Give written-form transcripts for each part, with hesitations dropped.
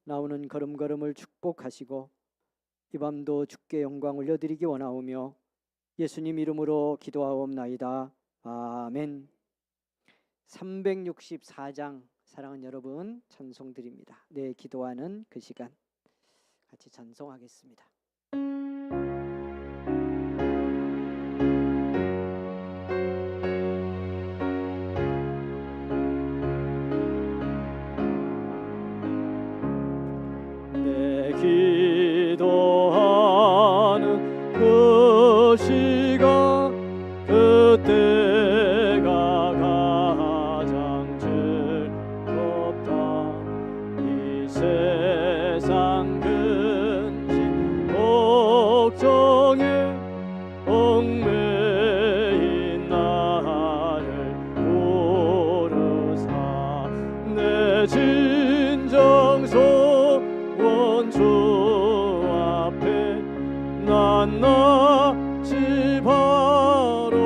나오는 걸음걸음을 축복하시고 이 밤도 주께 영광 올려드리기 원하오며 예수님 이름으로 기도하옵나이다. 아멘. 364장 사랑하는 여러분 찬송 드립니다. 네, 기도하는 그 시간 같이 찬송하겠습니다. 내 기도하는 그 시간 그때가 가장 즐겁다. 이 세상 근심 걱정에 얽매인 나를 부르사 내 진정 소원 주 앞에 낱낱이 바로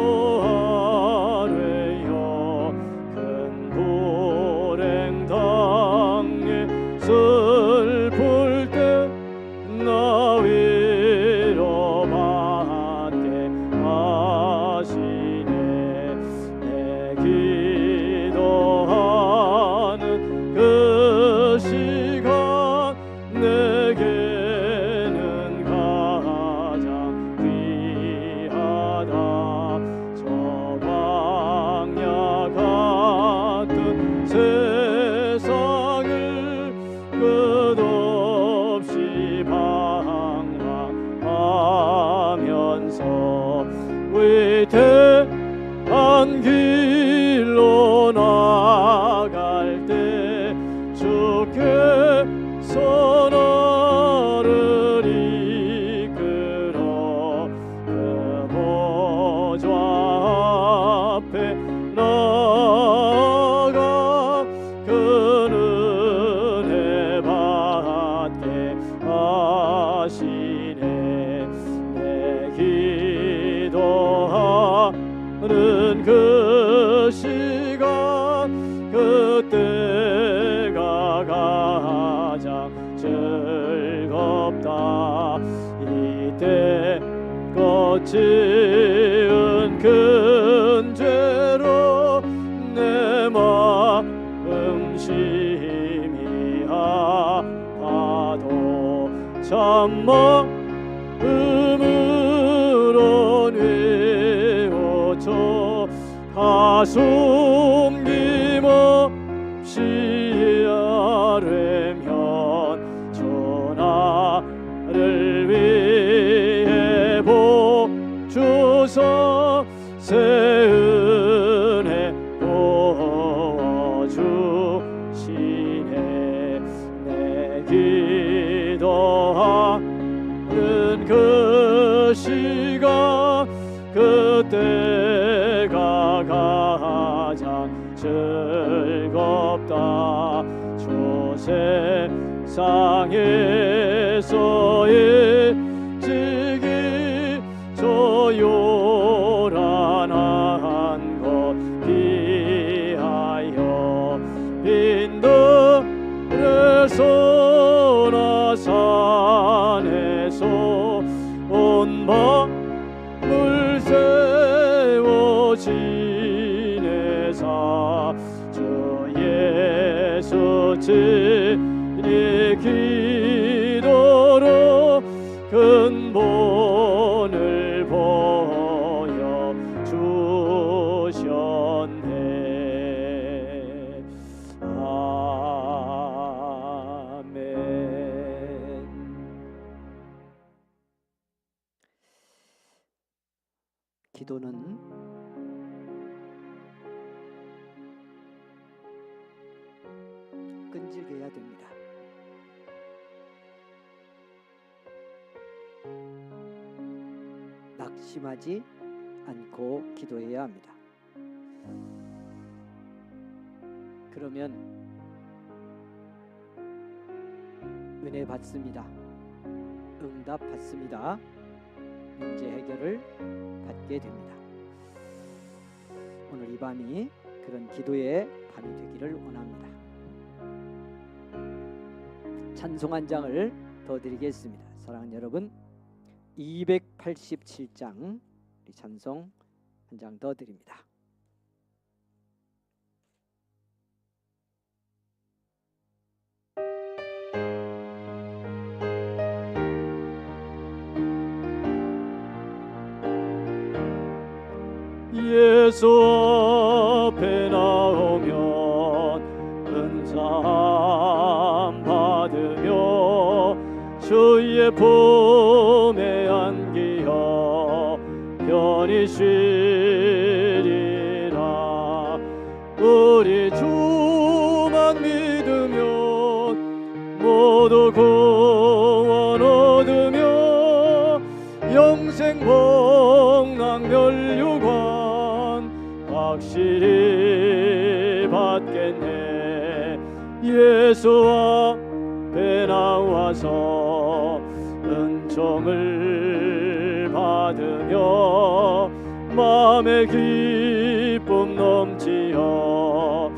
하래요. 큰 불행 당해 슬플 때 나 위로받게 하시네. 내 기도하는 그 시간 내게는 가장 귀하다. 저 광야 같은 세상을 끝없이 방황하면서 위대한 길로 나갈 때 주께서 나를 이끌어 그 보좌 앞에 나아가 그 은혜 받게 하시네. 내 기도하는 그 시간 그때가 가장 즐겁다. 이때 거치은 큰 죄로 내 마음 심히 아파도 참마음으로 뉘우쳐 가슴 힘없이 아뢰면 주 나를 위해 복 주사 새 은혜 부어주시네. 내 기도하는 그 시간 그때가 가장 즐겁다. 주 세상에서 일찍이 저 요란한 곳 피하여 빈들에서나 산에서 온 밤을 세워 지내사 주 예수 진리 기도로 근본을 보여 주셨네. 아멘. 기도는 끈질게 해야 됩니다. 낙심하지 않고 기도해야 합니다. 그러면 은혜 받습니다. 응답 받습니다. 문제 해결을 받게 됩니다. 오늘 이 밤이 그런 기도의 밤이 되기를 원합니다. 찬송 한 장을 더 드리겠습니다. 사랑하는 여러분, 287장 우리 찬송 한 장 더 드립니다. 예수 앞에 나오면 은사함 받으며 주의 품에 안기어 편히 쉬리라. 우리 주만 믿으면 모두 구원 얻으며 영생 복락 멸류관 확실히 받겠네. 예수 앞에 나와서 은총을 받으며 마음의 기쁨 넘치어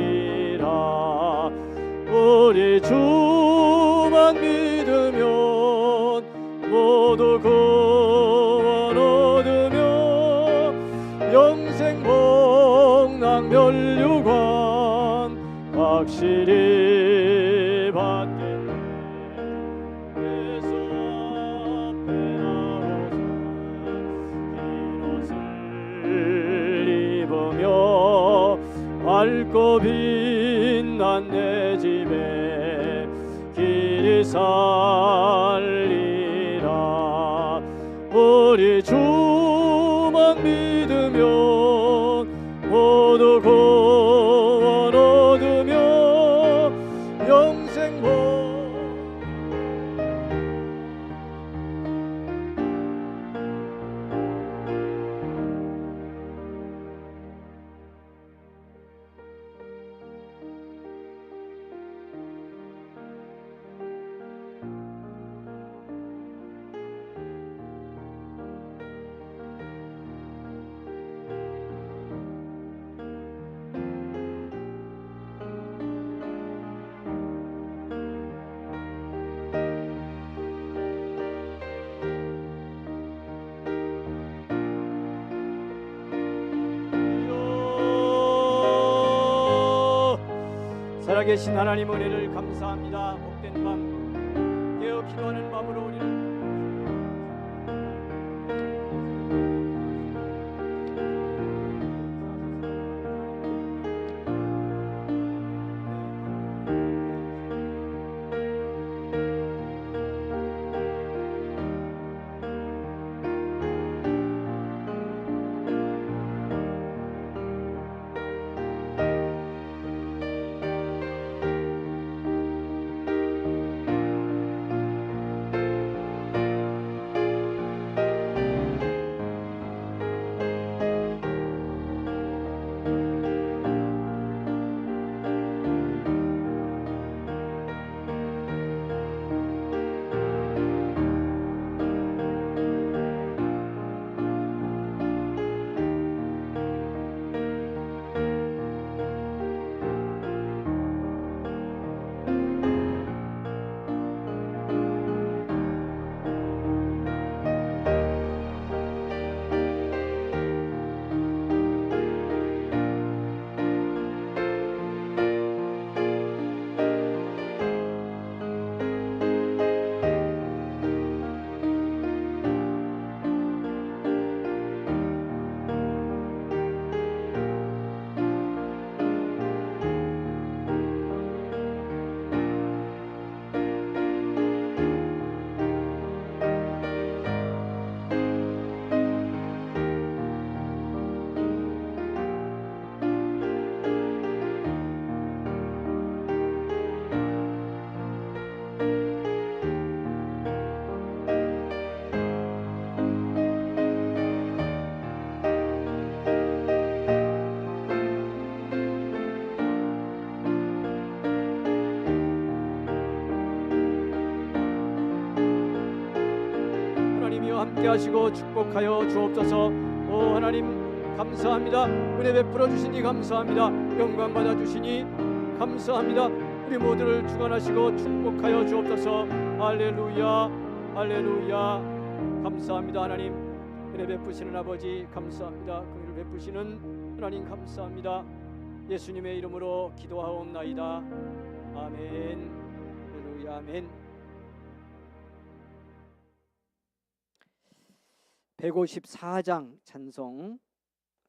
감사하리라. 우리 주만 믿으면 모두 구원 얻으며 영생 복락 멸류관 확실히 받겠네. 예수 앞에 나와서 흰 옷을 입으며 밝고 빛난 내 집에 길이 살리라. 우리 주만 믿으면 모두 구원 얻으며 영생 복 살아계신 하나님 은혜를 감사합니다. 복된 밤 깨어 기도하는 마음으로 우리를 함께 하시고 축복하여 주옵소서. 오 하나님 감사합니다. 은혜 베풀어 주시니 감사합니다. 영광 받아 주시니 감사합니다. 우리 모두를 주관하시고 축복하여 주옵소서. 할렐루야, 할렐루야. 감사합니다. 하나님, 은혜 베푸시는 아버지 감사합니다. 긍휼을 베푸시는 하나님 감사합니다. 예수님의 이름으로 기도하옵나이다. 아멘. 할렐루야, 아멘. 154장 찬송.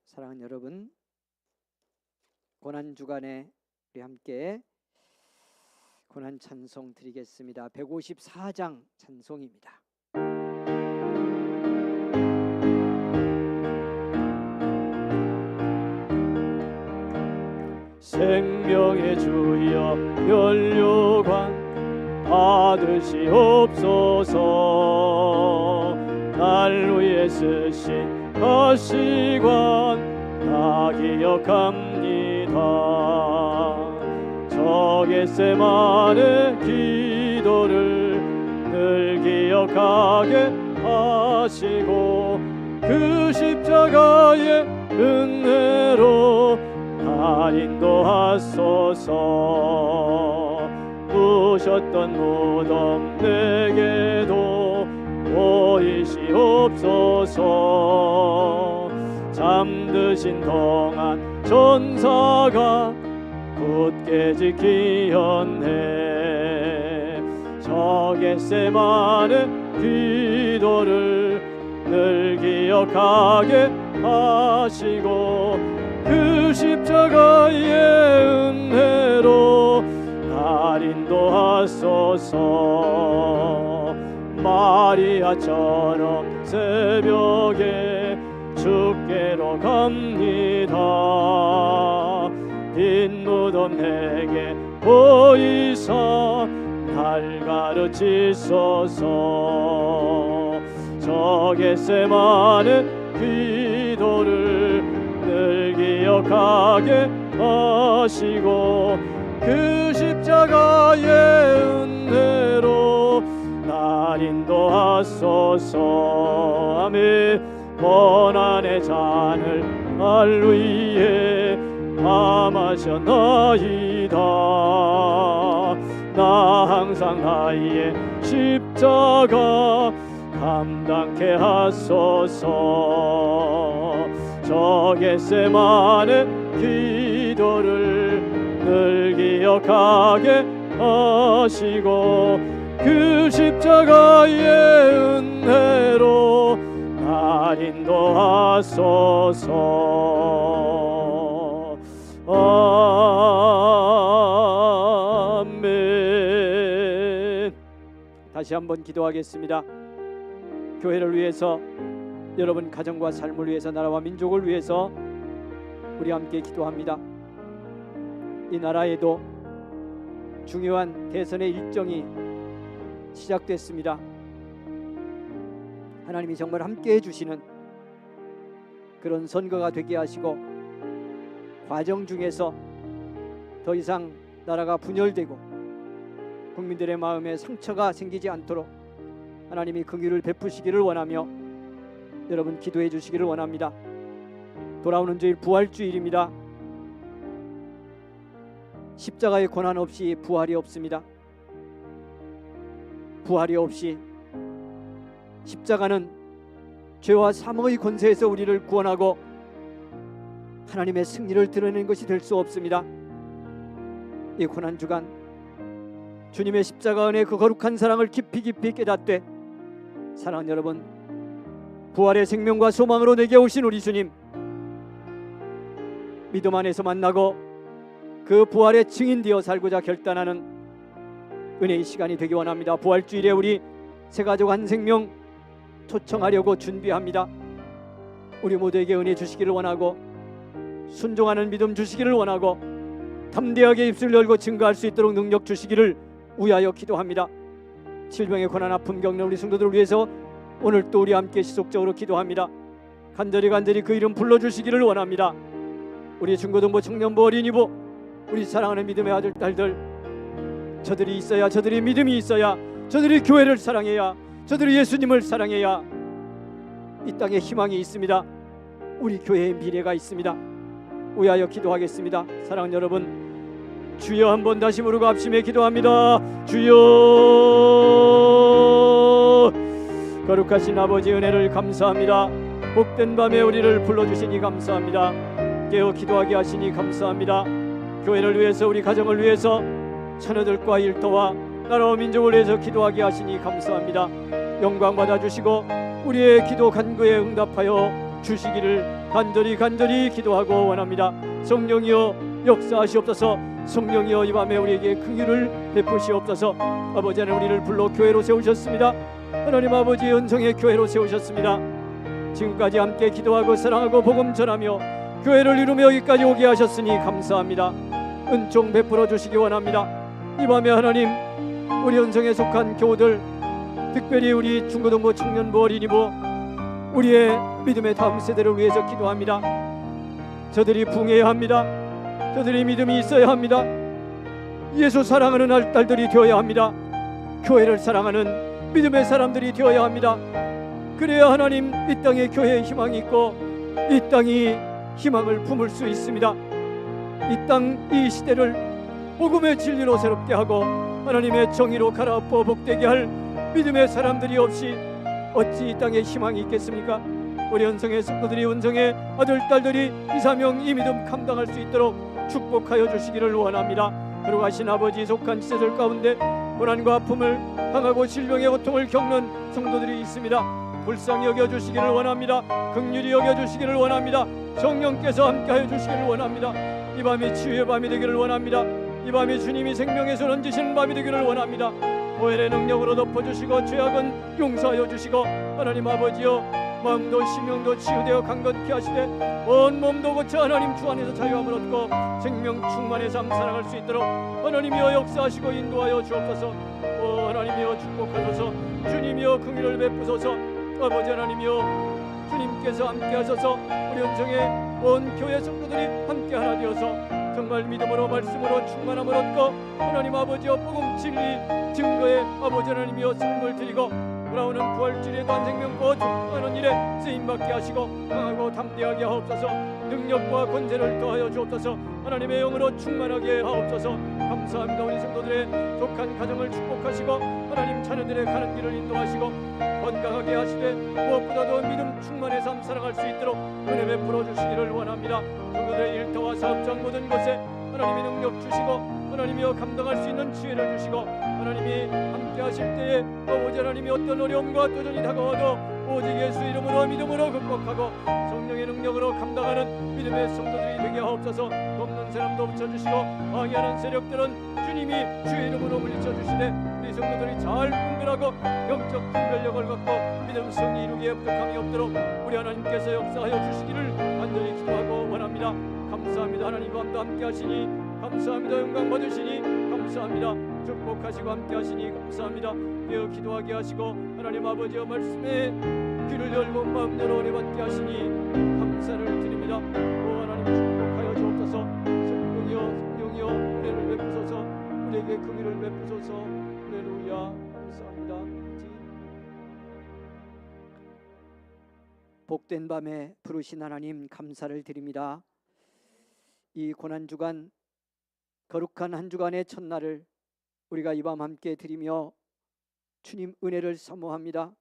사랑하는 여러분, 고난주간에 우리 함께 고난 찬송 드리겠습니다. 154장 찬송입니다. 생명의 주여 면류관 받으시옵소서. 날 위해 쓰신 가시관 다 기억합니다. 저 겟세마네 기도를 늘 기억하게 하시고 그 십자가의 은혜로 날 인도하소서. 부셨던 무덤 내게도 보이시옵소서. 잠드신 동안 전사가 굳게 지키었네. 저 겟세마네 기도를 늘 기억하게 하시고 그 십자가의 은혜로 날 인도하소서. 마리아처럼 새벽에 주께로 갑니다. 빈 무덤 내게 보이사 날 가르치소서. 저 겟세마네 기도를 늘 기억하게 하시고 그 십자가의 은혜로 날 인도하소서. 아멘. 고난의 잔을 날 위해 다 마셨나이다. 나 항상 나의 십자가 감당케 하소서. 저 겟세마네 기도를 늘 기억하게 하시고 그 십자가의 은혜로 날 인도하소서. 아멘. 다시 한번 기도하겠습니다. 교회를 위해서, 여러분 가정과 삶을 위해서, 나라와 민족을 위해서 우리 함께 기도합니다. 이 나라에도 중요한 대선의 일정이 시작됐습니다. 하나님이 정말 함께 해주시는 그런 선거가 되게 하시고 과정 중에서 더 이상 나라가 분열되고 국민들의 마음에 상처가 생기지 않도록 하나님이 긍휼을 베푸시기를 원하며 여러분 기도해 주시기를 원합니다. 돌아오는 주일 부활주일입니다. 십자가의 고난 없이 부활이 없습니다. 부활이 없이 십자가는 죄와 사망의 권세에서 우리를 구원하고 하나님의 승리를 드러내는 것이 될 수 없습니다. 이 고난주간 주님의 십자가 은혜의 그 거룩한 사랑을 깊이 깨닫되 사랑하는 여러분, 부활의 생명과 소망으로 내게 오신 우리 주님 믿음 안에서 만나고 그 부활의 증인되어 살고자 결단하는 은혜의 시간이 되기 원합니다. 부활주일에 우리 새가족 한 생명 초청하려고 준비합니다. 우리 모두에게 은혜 주시기를 원하고 순종하는 믿음 주시기를 원하고 담대하게 입술 열고 증거할 수 있도록 능력 주시기를 위하여 기도합니다. 질병의 고난 아픔 겪는 우리 성도들을 위해서 오늘 또 우리 함께 지속적으로 기도합니다. 간절히 그 이름 불러주시기를 원합니다. 우리 중고등부, 청년부, 어린이부, 우리 사랑하는 믿음의 아들, 딸들, 저들이 있어야, 저들이 믿음이 있어야, 저들이 교회를 사랑해야, 저들이 예수님을 사랑해야 이 땅에 희망이 있습니다. 우리 교회의 미래가 있습니다. 위하여 기도하겠습니다. 사랑하는 여러분, 주여 한번 다시 부르고 합심에 기도합니다. 주여. 거룩하신 아버지 은혜를 감사합니다. 복된 밤에 우리를 불러주시니 감사합니다. 깨어 기도하게 하시니 감사합니다. 교회를 위해서, 우리 가정을 위해서, 처녀들과 일터와 나라와 민족을 위해서 기도하게 하시니 감사합니다. 영광 받아주시고 우리의 기도 간구에 응답하여 주시기를 간절히 기도하고 원합니다. 성령이여 역사하시옵소서. 성령이여 이 밤에 우리에게 긍휼을 베푸시옵소서. 아버지 하나님, 우리를 불러 교회로 세우셨습니다. 하나님 아버지 은성의 교회로 세우셨습니다. 지금까지 함께 기도하고 사랑하고 복음 전하며 교회를 이루며 여기까지 오게 하셨으니 감사합니다. 은총 베풀어 주시기 원합니다. 이 밤에 하나님, 우리 은성에 속한 교우들, 특별히 우리 중고등부, 청년부, 어린이부, 우리의 믿음의 다음 세대를 위해서 기도합니다. 저들이 붕해야 합니다. 저들이 믿음이 있어야 합니다. 예수 사랑하는 딸들이 되어야 합니다. 교회를 사랑하는 믿음의 사람들이 되어야 합니다. 그래야 하나님, 이 땅에 교회의 희망이 있고 이 땅이 희망을 품을 수 있습니다. 이 땅, 이 시대를 복음의 진리로 새롭게 하고 하나님의 정의로 갈아엎어 복되게 할 믿음의 사람들이 없이 어찌 이 땅에 희망이 있겠습니까? 우리 은성의 성도들이, 은성의 아들, 딸들이 이 사명, 이 믿음 감당할 수 있도록 축복하여 주시기를 원합니다. 거룩하신 아버지, 속한 지체들 가운데 고난과 아픔을 당하고 질병의 고통을 겪는 성도들이 있습니다. 불쌍히 여겨주시기를 원합니다. 긍휼히 여겨주시기를 원합니다. 성령께서 함께하여 주시기를 원합니다. 이 밤이 치유의 밤이 되기를 원합니다. 이 밤이 주님이 생명의 손 얹으시는 밤이 되기를 원합니다. 보혈의 능력으로 덮어주시고 죄악은 용서하여 주시고 하나님 아버지여, 마음도 심령도 치유되어 강건케 하시되 온 몸도 고쳐 하나님 주 안에서 자유함을 얻고 생명 충만의 삶 살아갈 수 있도록 하나님이여 역사하시고 인도하여 주옵소서. 하나님이여 축복하소서. 주님이여 긍휼을 베푸소서. 아버지 하나님이여, 주님께서 함께하셔서 우리 은성의 온 교회 성도들이 함께 하나 되어서 정말 믿음으로 말씀으로 충만함을 얻고 하나님 아버지여 복음 진리 증거에 아버지 하나님이여 삶을 드리고 돌아오는 부활주일의 생명과 축복하는 일에 쓰임받게 하시고 강하고 담대하게 하옵소서. 능력과 권세를 더하여 주옵소서. 하나님의 영으로 충만하게 하옵소서. 감사합니다. 우리 성도들의 독한 가정을 축복하시고 하나님 자녀들의 가는 길을 인도하시고 건강하게 하시되 무엇보다도 믿음 충만의 삶 살아갈 수 있도록 은혜 베풀어 주시기를 원합니다. 성도들의 일터와 사업장 모든 곳에 하나님이 능력 주시고 하나님이여 감당할 수 있는 지혜를 주시고 하나님이 함께 하실 때에 아버지 하나님이 어떤 어려움과 도전이 다가와도 오직 예수 이름으로 믿음으로 극복하고 성령의 능력으로 감당하는 믿음의 성도들이 되게 하옵소서. 돕는 사람도 붙여주시고 방해하는 세력들은 주님이 주의 이름으로 물리쳐주시되 우리 성도들이 잘 분별하고 영적 분별력을 갖고 믿음 승리 이루기에 부족함이 없도록 우리 하나님께서 역사하여 주시기를 간절히 기도하고 원합니다. 감사합니다. 하나님 밤도 함께 하시니 감사합니다. 영광 받으시니 감사합니다. 축복하시고 함께 하시니 감사합니다. 깨어 기도하게 하시고 하나님 아버지의 말씀에 귀를 열고 마음 열어 은혜 받게 하시니 감사를 드립니다. 하나님 축복하여 주옵소서. 성령이여 은혜를 베푸소서. 우리에게 긍휼을 베푸소서. 할렐루야. 감사합니다. 복된 밤에 부르신 하나님 감사를 드립니다. 이 고난주간, 거룩한 한 주간의 첫날을 우리가 이 밤 함께 드리며 주님 은혜를 사모합니다.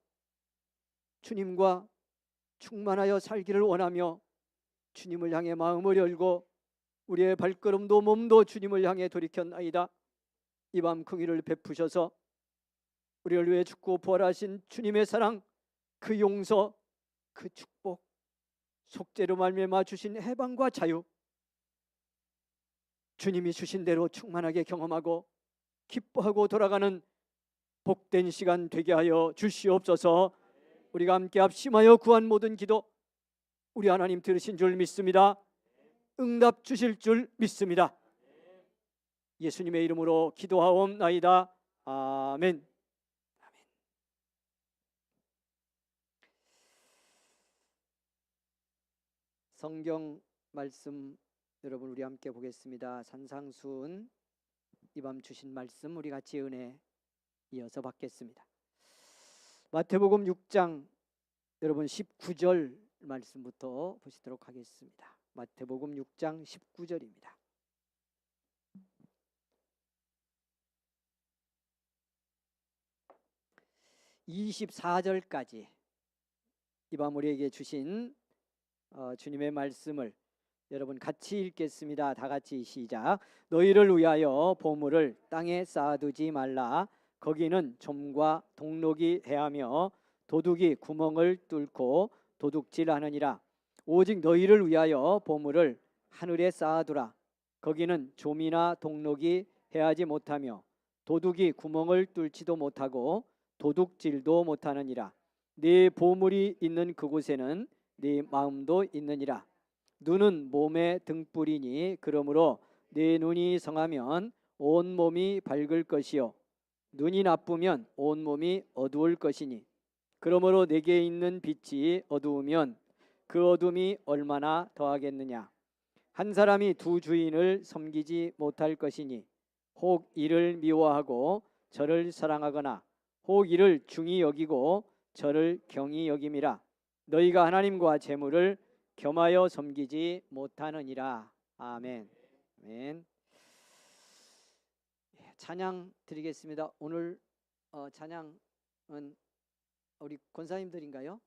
주님과 충만하여 살기를 원하며 주님을 향해 마음을 열고 우리의 발걸음도 몸도 주님을 향해 돌이켰나이다. 이 밤 긍휼을 베푸셔서 우리를 위해 죽고 부활하신 주님의 사랑, 그 용서, 그 축복, 속죄로 말미암아 주신 해방과 자유, 주님이 주신 대로 충만하게 경험하고 기뻐하고 돌아가는 복된 시간 되게 하여 주시옵소서. 우리가 함께 합심하여 구한 모든 기도 우리 하나님 들으신 줄 믿습니다. 응답 주실 줄 믿습니다. 예수님의 이름으로 기도하옵나이다. 아멘. 성경 말씀 여러분 우리 함께 보겠습니다. 산상수훈 이 밤 주신 말씀 우리 같이 은혜 이어서 받겠습니다. 마태복음 6장 여러분 19절 말씀부터 보시도록 하겠습니다. 마태복음 6장 19절입니다. 24절까지 이 밤 우리에게 주신 주님의 말씀을 여러분 같이 읽겠습니다. 다 같이 시작. 너희를 위하여 보물을 땅에 쌓아두지 말라. 거기는 좀과 동록이 해하며 도둑이 구멍을 뚫고 도둑질하느니라. 오직 너희를 위하여 보물을 하늘에 쌓아두라. 거기는 좀이나 동록이 해하지 못하며 도둑이 구멍을 뚫지도 못하고 도둑질도 못하느니라. 네 보물이 있는 그곳에는 네 마음도 있느니라. 눈은 몸의 등불이니 그러므로 네 눈이 성하면 온 몸이 밝을 것이요 눈이 나쁘면 온 몸이 어두울 것이니 그러므로 내게 있는 빛이 어두우면 그 어둠이 얼마나 더하겠느냐. 한 사람이 두 주인을 섬기지 못할 것이니 혹 이를 미워하고 저를 사랑하거나 혹 이를 중히 여기고 저를 경히 여김이라. 너희가 하나님과 재물을 겸하여 섬기지 못하느니라. 아멘. 아멘. 찬양 드리겠습니다. 오늘 찬양은 우리 권사님들인가요?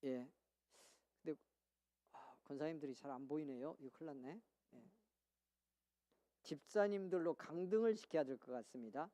예. 근데 권사님들이 잘 안 보이네요. 이거 큰일 났네. 예. 집사님들로 강등을 시켜야 될 것 같습니다.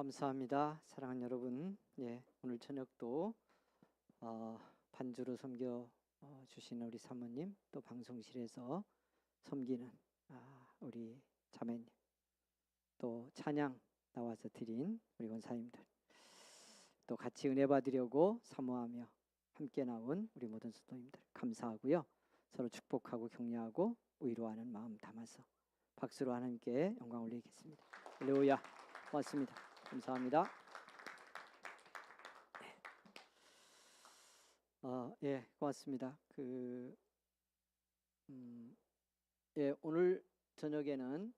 감사합니다. 사랑하는 여러분, 오늘 저녁도 반주로 섬겨 주시는 우리 사모님, 또 방송실에서 섬기는 우리 자매님, 또 찬양 나와서 드린 우리 원사님들, 또 같이 은혜 받으려고 사모하며 함께 나온 우리 모든 성도님들 감사하고요. 서로 축복하고 격려하고 위로하는 마음 담아서 박수로 하나님께 영광 올리겠습니다. 할렐루야. 고맙습니다. 감사합니다. 고맙습니다. 오늘 저녁에는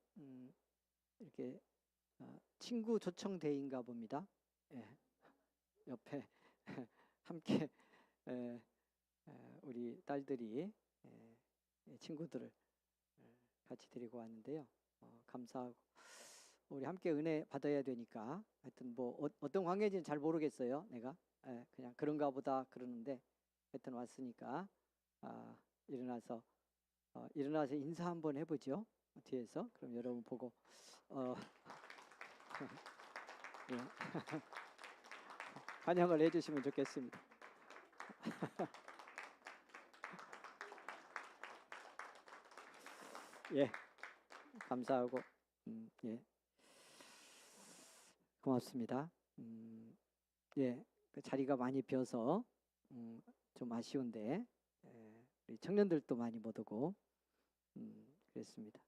이렇게 친구 초청대인가 봅니다. 옆에 함께 우리 딸들이 친구들을 같이 데리고 왔는데요. 감사하고 우리 함께 은혜 받아야 되니까 하여튼 뭐 어떤 관계인지는 잘 모르겠어요. 내가 그냥 그런가 보다 그러는데 하여튼 왔으니까 일어나서 인사 한번 해보죠. 뒤에서. 그럼 여러분 보고 예. 환영을 해주시면 좋겠습니다. 감사하고 고맙습니다. 그 자리가 많이 비어서 좀 아쉬운데 우리 청년들도 많이 못 오고 그랬습니다.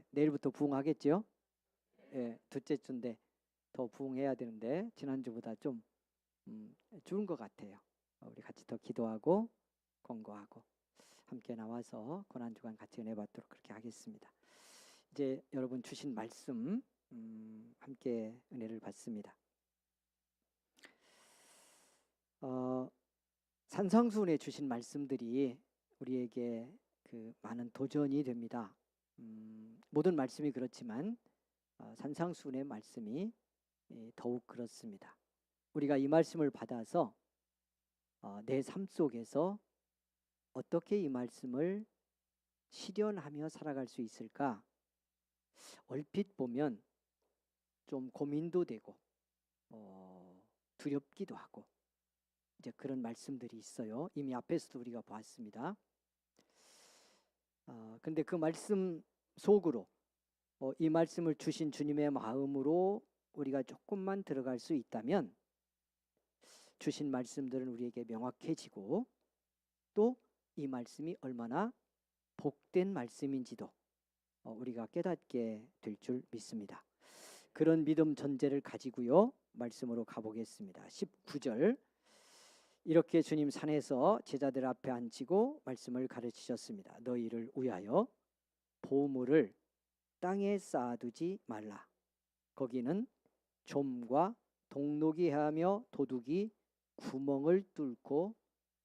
내일부터 부흥하겠죠? 둘째 주인데 더 부흥해야 되는데 지난주보다 좀 줄은 것 같아요. 우리 같이 더 기도하고 권고하고 함께 나와서 고난주간 같이 은혜 받도록 그렇게 하겠습니다. 이제 여러분 주신 말씀 함께 은혜를 받습니다. 산상수훈에 주신 말씀들이 우리에게 그 많은 도전이 됩니다. 모든 말씀이 그렇지만 산상수훈의 말씀이 더욱 그렇습니다. 우리가 이 말씀을 받아서 내 삶 속에서 어떻게 이 말씀을 실현하며 살아갈 수 있을까? 얼핏 보면 좀 고민도 되고 두렵기도 하고 이제 그런 말씀들이 있어요. 이미 앞에서도 우리가 보았습니다. 근데 그 말씀 속으로 이 말씀을 주신 주님의 마음으로 우리가 조금만 들어갈 수 있다면 주신 말씀들은 우리에게 명확해지고 또 이 말씀이 얼마나 복된 말씀인지도 우리가 깨닫게 될 줄 믿습니다. 그런 믿음 전제를 가지고요. 말씀으로 가보겠습니다. 19절 이렇게 주님 산에서 제자들 앞에 앉히고 말씀을 가르치셨습니다. 너희를 위하여 보물을 땅에 쌓아두지 말라. 거기는 좀과 동록이 하며 도둑이 구멍을 뚫고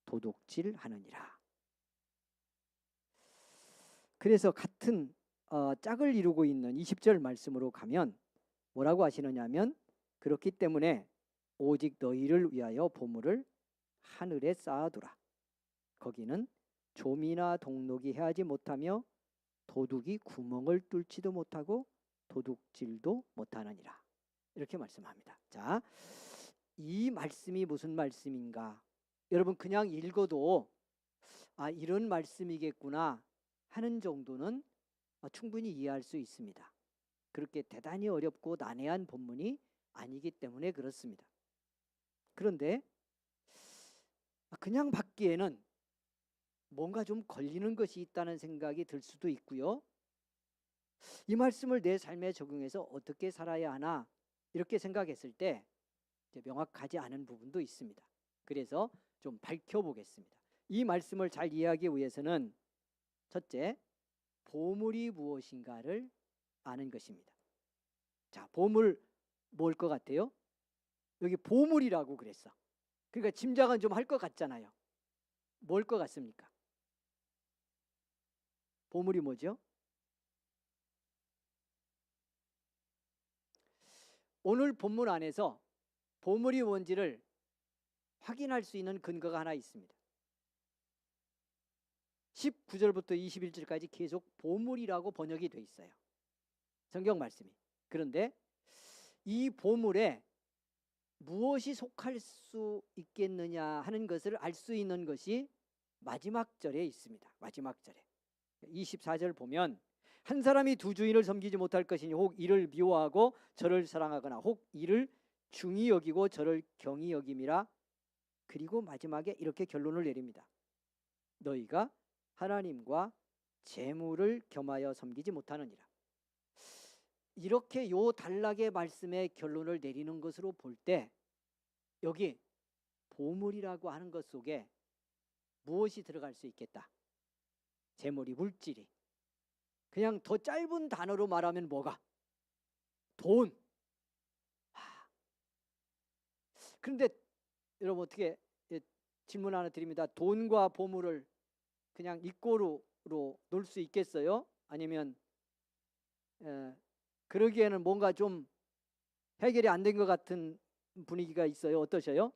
도둑질하느니라. 그래서 같은 짝을 이루고 있는 20절 말씀으로 가면 뭐라고 하시느냐면 그렇기 때문에 오직 너희를 위하여 보물을 하늘에 쌓아두라. 거기는 좀이나 동록이 해하지 못하며 도둑이 구멍을 뚫지도 못하고 도둑질도 못하느니라. 이렇게 말씀합니다. 자, 이 말씀이 무슨 말씀인가? 여러분 그냥 읽어도 이런 말씀이겠구나 하는 정도는 충분히 이해할 수 있습니다. 그렇게 대단히 어렵고 난해한 본문이 아니기 때문에 그렇습니다. 그런데 그냥 받기에는 뭔가 좀 걸리는 것이 있다는 생각이 들 수도 있고요. 이 말씀을 내 삶에 적용해서 어떻게 살아야 하나 이렇게 생각했을 때 이제 명확하지 않은 부분도 있습니다. 그래서 좀 밝혀보겠습니다. 이 말씀을 잘 이해하기 위해서는 첫째, 보물이 무엇인가를 아는 것입니다. 자, 보물 뭘 것 같아요? 여기 보물이라고 그랬어. 그러니까 짐작은 좀 할 것 같잖아요. 뭘 것 같습니까? 보물이 뭐죠? 오늘 본문 안에서 보물이 뭔지를 확인할 수 있는 근거가 하나 있습니다. 19절부터 21절까지 계속 보물이라고 번역이 돼 있어요. 성경 말씀이. 그런데 이 보물에 무엇이 속할 수 있겠느냐 하는 것을 알 수 있는 것이 마지막 절에 있습니다. 마지막 절에 24절 보면 한 사람이 두 주인을 섬기지 못할 것이니 혹 이를 미워하고 저를 사랑하거나 혹 이를 중히 여기고 저를 경히 여김이라. 그리고 마지막에 이렇게 결론을 내립니다. 너희가 하나님과 재물을 겸하여 섬기지 못하느니라. 이렇게 요 단락의 말씀에 결론을 내리는 것으로 볼 때 여기 보물이라고 하는 것 속에 무엇이 들어갈 수 있겠다? 재물이, 물질이. 그냥 더 짧은 단어로 말하면 뭐가? 돈. 그런데 여러분 어떻게 질문 하나 드립니다. 돈과 보물을 그냥 이꼬르로 놓을 수 있겠어요? 아니면 그러기에는 뭔가 좀 해결이 안 된 것 같은 분위기가 있어요. 어떠셔요?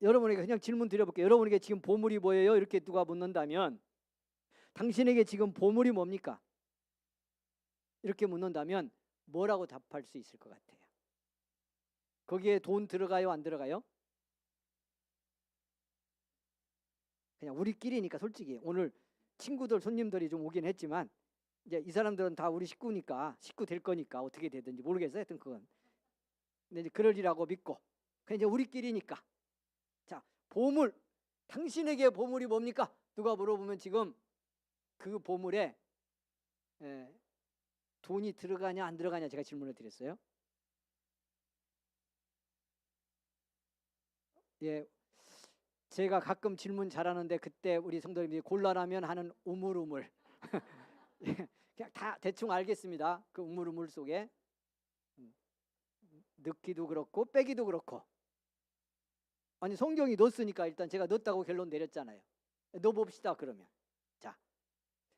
여러분에게 그냥 질문 드려볼게요. 여러분에게 지금 보물이 뭐예요? 이렇게 누가 묻는다면 당신에게 지금 보물이 뭡니까? 이렇게 묻는다면 뭐라고 답할 수 있을 것 같아요? 거기에 돈 들어가요? 안 들어가요? 그냥 우리끼리니까 솔직히 오늘 친구들 손님들이 좀 오긴 했지만 이제 이 사람들은 다 우리 식구니까 식구 될 거니까 어떻게 되든지 모르겠어요. 하여튼 그건 근데 이제 그러리라고 믿고 그냥 이제 우리끼리니까 자 보물 당신에게 보물이 뭡니까? 누가 물어보면 지금 그 보물에 돈이 들어가냐 안 들어가냐 제가 질문을 드렸어요. 예, 제가 가끔 질문 잘하는데 그때 우리 성도님들이 곤란하면 하는 우물우물 그냥 다 대충 알겠습니다. 그 우물우물 속에 넣기도 그렇고 빼기도 그렇고 아니 성경이 넣었으니까 일단 제가 넣었다고 결론 내렸잖아요. 넣어봅시다 그러면 자,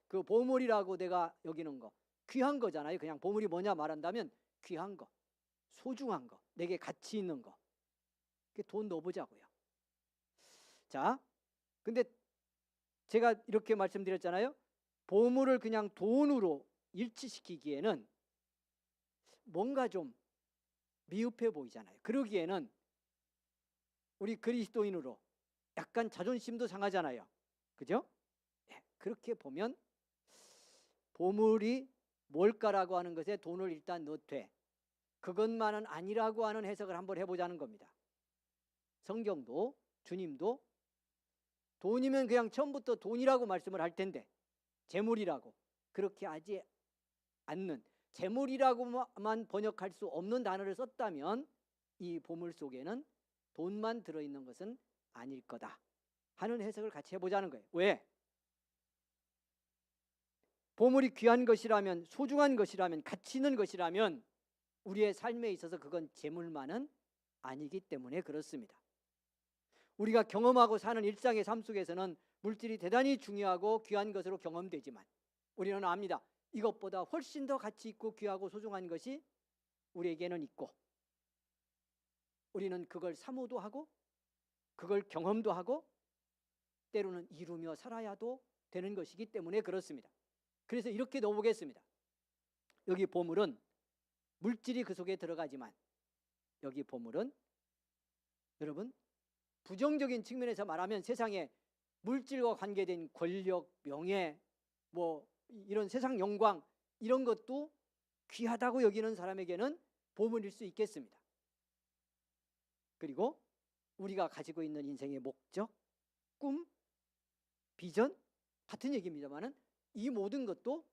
그 보물이라고 내가 여기는 거 귀한 거잖아요. 그냥 보물이 뭐냐 말한다면 귀한 거, 소중한 거, 내게 가치 있는 거 돈 넣어보자고요. 자, 근데 제가 이렇게 말씀드렸잖아요. 보물을 그냥 돈으로 일치시키기에는 뭔가 좀 미흡해 보이잖아요. 그러기에는 우리 그리스도인으로 약간 자존심도 상하잖아요. 그죠? 네, 그렇게 보면 보물이 뭘까라고 하는 것에 돈을 일단 넣되 그것만은 아니라고 하는 해석을 한번 해보자는 겁니다. 성경도 주님도 돈이면 그냥 처음부터 돈이라고 말씀을 할 텐데 재물이라고 그렇게 하지 않는 재물이라고만 번역할 수 없는 단어를 썼다면 이 보물 속에는 돈만 들어있는 것은 아닐 거다 하는 해석을 같이 해보자는 거예요. 왜? 보물이 귀한 것이라면 소중한 것이라면 가치 있는 것이라면 우리의 삶에 있어서 그건 재물만은 아니기 때문에 그렇습니다. 우리가 경험하고 사는 일상의 삶 속에서는 물질이 대단히 중요하고 귀한 것으로 경험되지만 우리는 압니다. 이것보다 훨씬 더 가치 있고 귀하고 소중한 것이 우리에게는 있고 우리는 그걸 사모도 하고 그걸 경험도 하고 때로는 이루며 살아야도 되는 것이기 때문에 그렇습니다. 그래서 이렇게 넣어보겠습니다. 여기 보물은 물질이 그 속에 들어가지만 여기 보물은 여러분 부정적인 측면에서 말하면 세상에 물질과 관계된 권력, 명예, 뭐 이런 세상 영광 이런 것도 귀하다고 여기는 사람에게는 보물일 수 있겠습니다. 그리고 우리가 가지고 있는 인생의 목적, 꿈, 비전 같은 얘기입니다만은 이 모든 것도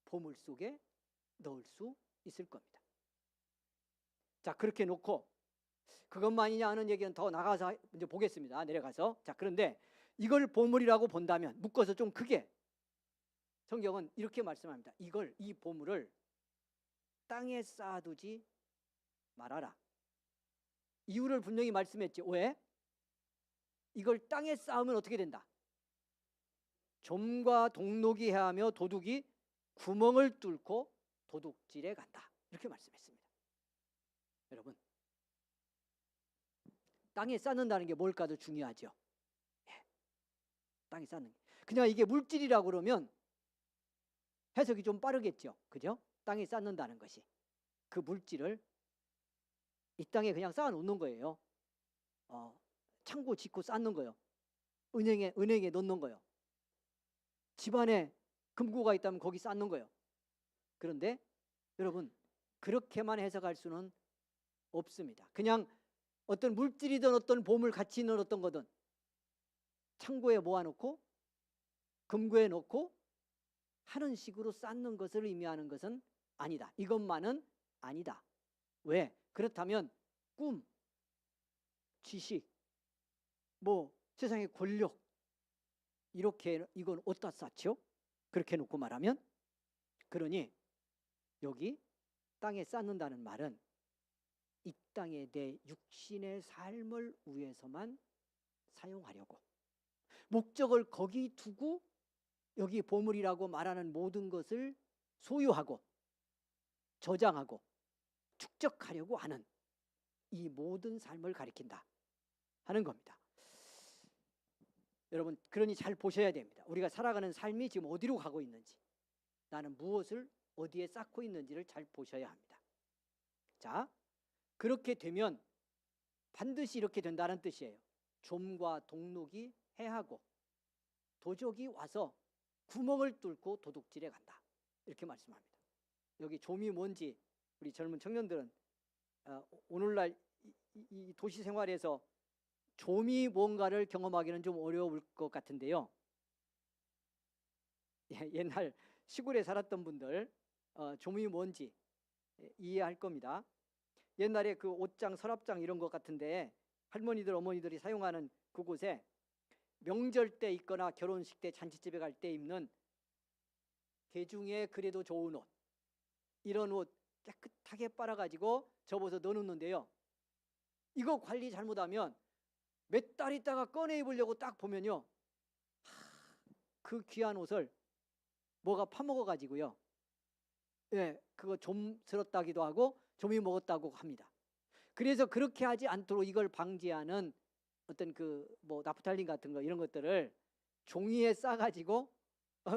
보물 속에 넣을 수 있을 겁니다. 자, 그렇게 놓고 그것만이냐 하는 얘기는 더 나가서 이제 보겠습니다. 내려가서. 자, 그런데 이걸 보물이라고 본다면 묶어서 좀 크게 성경은 이렇게 말씀합니다. 이 보물을 땅에 쌓아두지 말아라. 이유를 분명히 말씀했죠. 왜? 이걸 땅에 쌓으면 어떻게 된다? 좀과 동록이 해하며 도둑이 구멍을 뚫고 도둑질에 간다. 이렇게 말씀했습니다. 여러분, 땅에 쌓는다는 게 뭘까도 중요하죠. 예. 땅에 쌓는 게. 그냥 이게 물질이라고 그러면 해석이 좀 빠르겠죠. 그죠? 땅에 쌓는다는 것이 그 물질을 이 땅에 그냥 쌓아 놓는 거예요. 창고 짓고 쌓는 거요. 은행에 넣는 거요. 집안에 금고가 있다면 거기 쌓는 거요. 그런데 여러분 그렇게만 해석할 수는 없습니다. 그냥 어떤 물질이든 어떤 보물 가치 있는 어떤 거든 창고에 모아놓고 금고에 넣고 하는 식으로 쌓는 것을 의미하는 것은 아니다. 이것만은 아니다. 왜? 그렇다면 꿈, 지식, 뭐 세상의 권력 이렇게 이건 어디다 쌓죠? 그렇게 놓고 말하면 그러니 여기 땅에 쌓는다는 말은 이 땅에 내 육신의 삶을 위해서만 사용하려고 목적을 거기 두고 여기 보물이라고 말하는 모든 것을 소유하고 저장하고 축적하려고 하는 이 모든 삶을 가리킨다 하는 겁니다. 여러분 그러니 잘 보셔야 됩니다. 우리가 살아가는 삶이 지금 어디로 가고 있는지 나는 무엇을 어디에 쌓고 있는지를 잘 보셔야 합니다. 자, 그렇게 되면 반드시 이렇게 된다는 뜻이에요. 좀과 동록이 해하고 도적이 와서 구멍을 뚫고 도둑질해 간다. 이렇게 말씀합니다. 여기 좀이 뭔지 우리 젊은 청년들은 오늘날 이 도시 생활에서 좀이 뭔가를 경험하기는 좀 어려울 것 같은데요. 옛날 시골에 살았던 분들 좀이 뭔지 이해할 겁니다. 옛날에 그 옷장, 서랍장 이런 것 같은데 할머니들, 어머니들이 사용하는 그곳에 명절 때 있거나 결혼식 때 잔치집에 갈 때 입는 대중에 그래도 좋은 옷 이런 옷 깨끗하게 빨아가지고 접어서 넣어놓는데요. 이거 관리 잘못하면 몇 달 있다가 꺼내 입으려고 딱 보면요. 그 귀한 옷을 뭐가 파먹어가지고요. 예, 그거 좀스럽다기도 하고 좀이 먹었다고 합니다. 그래서 그렇게 하지 않도록 이걸 방지하는 어떤 그 뭐 나프탈린 같은 거 이런 것들을 종이에 싸가지고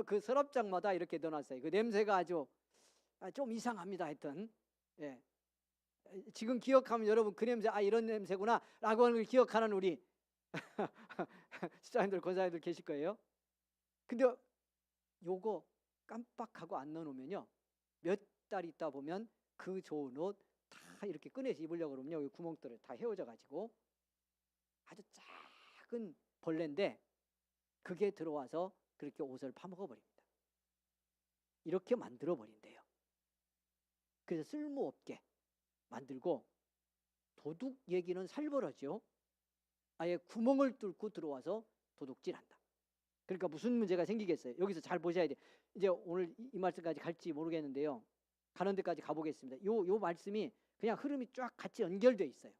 그 서랍장마다 이렇게 넣어놨어요. 그 냄새가 아주 좀 이상합니다. 하여튼 예. 지금 기억하면 여러분 그 냄새 이런 냄새구나 라고 하는 걸 기억하는 우리 시장님들 권사님들 계실 거예요. 근데 요거 깜빡하고 안 넣어놓으면요 몇 달 있다 보면 그 좋은 옷 다 이렇게 꺼내서 입으려고 그러면요 여기 구멍들을 다 헤어져 가지고 아주 작은 벌레인데 그게 들어와서 그렇게 옷을 파먹어 버립니다. 이렇게 만들어 버린대요. 그래서 쓸모없게 만들고 도둑 얘기는 살벌하죠. 아예 구멍을 뚫고 들어와서 도둑질한다. 그러니까 무슨 문제가 생기겠어요? 여기서 잘 보셔야 돼요. 이제 오늘 이 말씀까지 갈지 모르겠는데요. 가는 데까지 가보겠습니다. 요 말씀이 그냥 흐름이 쫙 같이 연결되어 있어요.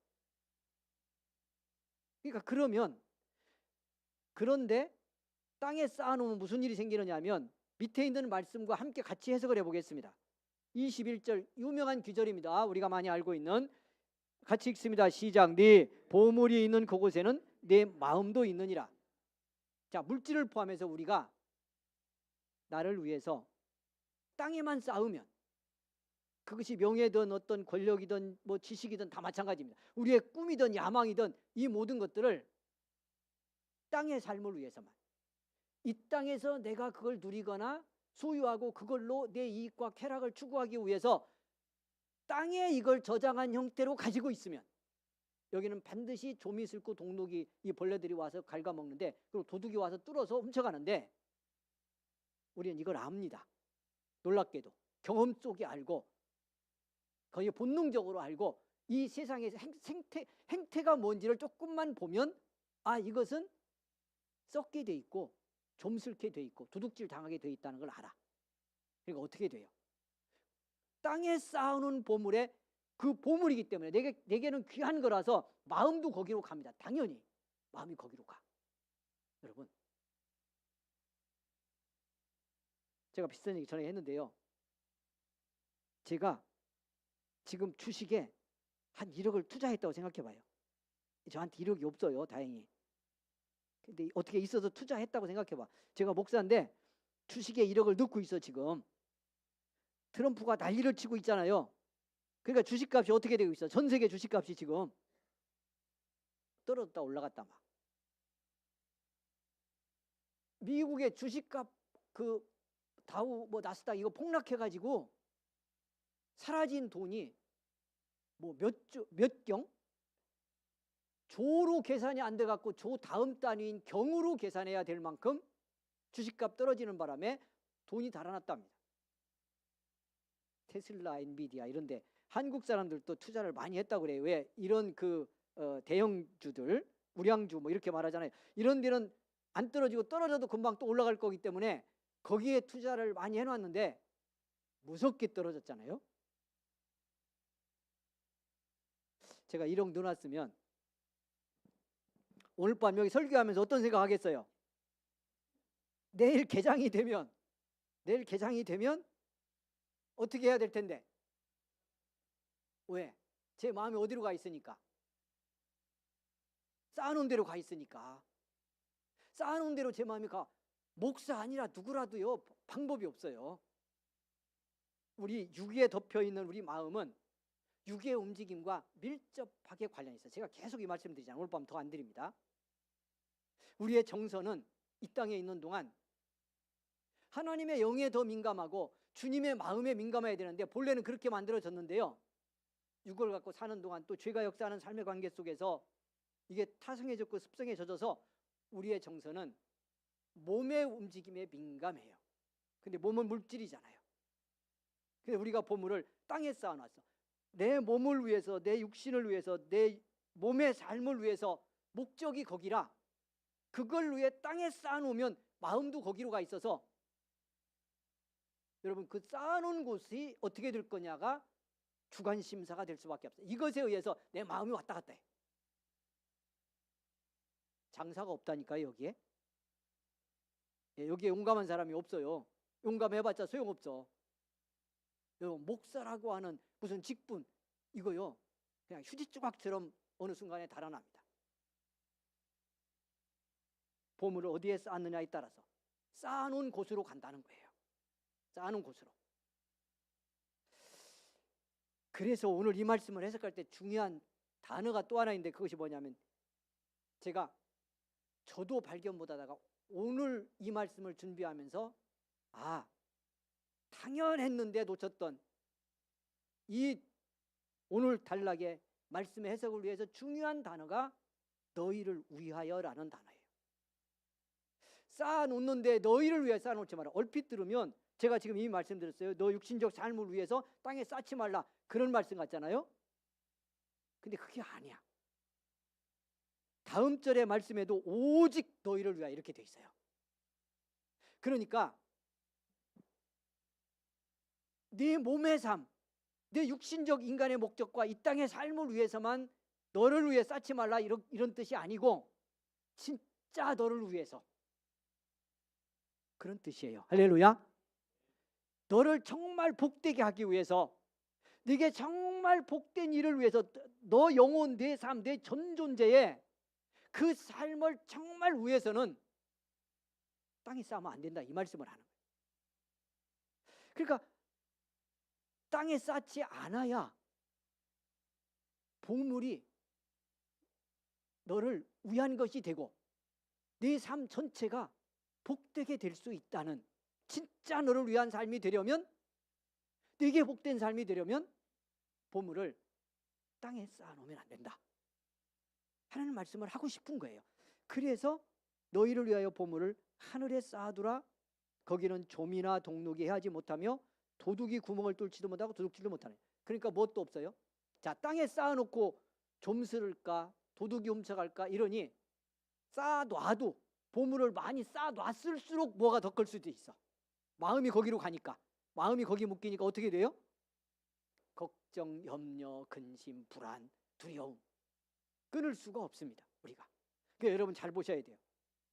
그러니까 그런데 땅에 쌓아놓으면 무슨 일이 생기느냐면 밑에 있는 말씀과 함께 같이 해석을 해보겠습니다. 21절 유명한 귀절입니다. 우리가 많이 알고 있는 같이 읽습니다. 시작. 네 보물이 있는 그곳에는 내 마음도 있느니라. 자, 물질을 포함해서 우리가 나를 위해서 땅에만 쌓으면 그것이 명예든 어떤 권력이든 뭐 지식이든 다 마찬가지입니다. 우리의 꿈이든 야망이든 이 모든 것들을 땅의 삶을 위해서만 이 땅에서 내가 그걸 누리거나 소유하고 그걸로 내 이익과 쾌락을 추구하기 위해서 땅에 이걸 저장한 형태로 가지고 있으면 여기는 반드시 좀이 슬고 동록이 이 벌레들이 와서 갉아먹는데 그리고 도둑이 와서 뚫어서 훔쳐가는데 우리는 이걸 압니다. 놀랍게도 경험 속에 알고 거의 본능적으로 알고 이 세상의 행태가 뭔지를 조금만 보면 이것은 썩게 돼 있고 좀슬게 돼 있고 도둑질 당하게 돼 있다는 걸 알아. 그러니까 어떻게 돼요? 땅에 쌓아놓은 보물에 그 보물이기 때문에 내게는 귀한 거라서 마음도 거기로 갑니다. 당연히 마음이 거기로 가. 여러분 제가 비슷한 얘기 전에 했는데요. 제가 지금 주식에 한 1억을 투자했다고 생각해 봐요. 저한테 1억이 없어요. 다행히. 근데 어떻게 있어서 투자했다고 생각해 봐. 제가 목사인데 주식에 1억을 넣고 있어 지금. 트럼프가 난리를 치고 있잖아요. 그러니까 주식값이 어떻게 되고 있어? 전 세계 주식값이 지금 떨어졌다 올라갔다 막. 미국의 주식값 그 다우 뭐 나스닥 이거 폭락해가지고 사라진 돈이 뭐 몇 조로 계산이 안 돼갖고 조 다음 단위인 경으로 계산해야 될 만큼 주식값 떨어지는 바람에 돈이 달아났답니다. 테슬라, 엔비디아 이런데 한국 사람들도 투자를 많이 했다고 그래요. 왜? 이런 그 대형주들, 우량주 뭐 이렇게 말하잖아요. 이런 데는 안 떨어지고 떨어져도 금방 또 올라갈 거기 때문에 거기에 투자를 많이 해놨는데 무섭게 떨어졌잖아요. 제가 1억 넣어놨으면 오늘 밤 여기 설교하면서 어떤 생각 하겠어요? 내일 개장이 되면 어떻게 해야 될 텐데? 왜? 제 마음이 어디로 가 있으니까? 쌓아놓은 대로 가 있으니까. 쌓아놓은 대로 제 마음이 가. 목사 아니라 누구라도요 방법이 없어요. 우리 육에 덮여있는 우리 마음은 육의 움직임과 밀접하게 관련이 있어요. 제가 계속 이 말씀 드리잖아요. 오늘 밤 더 안 드립니다. 우리의 정서는 이 땅에 있는 동안 하나님의 영에 더 민감하고 주님의 마음에 민감해야 되는데 본래는 그렇게 만들어졌는데요. 육을 갖고 사는 동안 또 죄가 역사하는 삶의 관계 속에서 이게 타성해졌고 습성에 젖어서 우리의 정서는 몸의 움직임에 민감해요. 근데 몸은 물질이잖아요. 그래서 우리가 보물을 땅에 쌓아놨어. 내 몸을 위해서, 내 육신을 위해서, 내 몸의 삶을 위해서 목적이 거기라 그걸 위해 땅에 쌓아놓으면 마음도 거기로 가 있어서 여러분 그 쌓아놓은 곳이 어떻게 될 거냐가 주관심사가 될 수밖에 없어요. 이것에 의해서 내 마음이 왔다 갔다 해. 장사가 없다니까요. 여기에. 여기에 용감한 사람이 없어요. 용감해봤자 소용없어. 목사라고 하는 무슨 직분 이거요 그냥 휴지 조각처럼 어느 순간에 달아납니다. 보물을 어디에 쌓느냐에 따라서 쌓아놓은 곳으로 간다는 거예요. 쌓아놓은 곳으로. 그래서 오늘 이 말씀을 해석할 때 중요한 단어가 또 하나 있는데 그것이 뭐냐면 제가 저도 발견 못하다가 오늘 이 말씀을 준비하면서 당연했는데 놓쳤던 이 오늘 단락의 말씀의 해석을 위해서 중요한 단어가 너희를 위하여라는 단어예요. 쌓아놓는데 너희를 위해 쌓아놓지 마라. 얼핏 들으면 제가 지금 이 말씀 드렸어요. 너 육신적 삶을 위해서 땅에 쌓지 말라. 그런 말씀 같잖아요. 근데 그게 아니야. 다음 절의 말씀에도 오직 너희를 위하여 이렇게 돼 있어요. 그러니까 네 몸의 삶, 내 육신적 인간의 목적과 이 땅의 삶을 위해서만 너를 위해 쌓지 말라 이런 뜻이 아니고 진짜 너를 위해서 그런 뜻이에요. 할렐루야. 너를 정말 복되게 하기 위해서 네게 정말 복된 일을 위해서 너 영혼, 내 삶, 내 전 존재에 그 삶을 정말 위해서는 땅에 쌓으면 안 된다 이 말씀을 하는 거예요. 그러니까 땅에 쌓지 않아야 보물이 너를 위한 것이 되고 네 삶 전체가 복되게 될 수 있다는 진짜 너를 위한 삶이 되려면 네게 복된 삶이 되려면 보물을 땅에 쌓아놓으면 안 된다 하는 말씀을 하고 싶은 거예요. 그래서 너희를 위하여 보물을 하늘에 쌓아두라. 거기는 좀이나 동록이 해하지 못하며 도둑이 구멍을 뚫지도 못하고 도둑질도 못하네. 그러니까 뭣도 없어요. 자, 땅에 쌓아놓고 좀 쓸까 도둑이 훔쳐갈까 이러니 쌓아놔도 보물을 많이 쌓아놨을수록 뭐가 더 클 수도 있어. 마음이 거기로 가니까. 마음이 거기 묶이니까 어떻게 돼요? 걱정, 염려, 근심, 불안, 두려움 끊을 수가 없습니다. 우리가. 그러니까 여러분 잘 보셔야 돼요.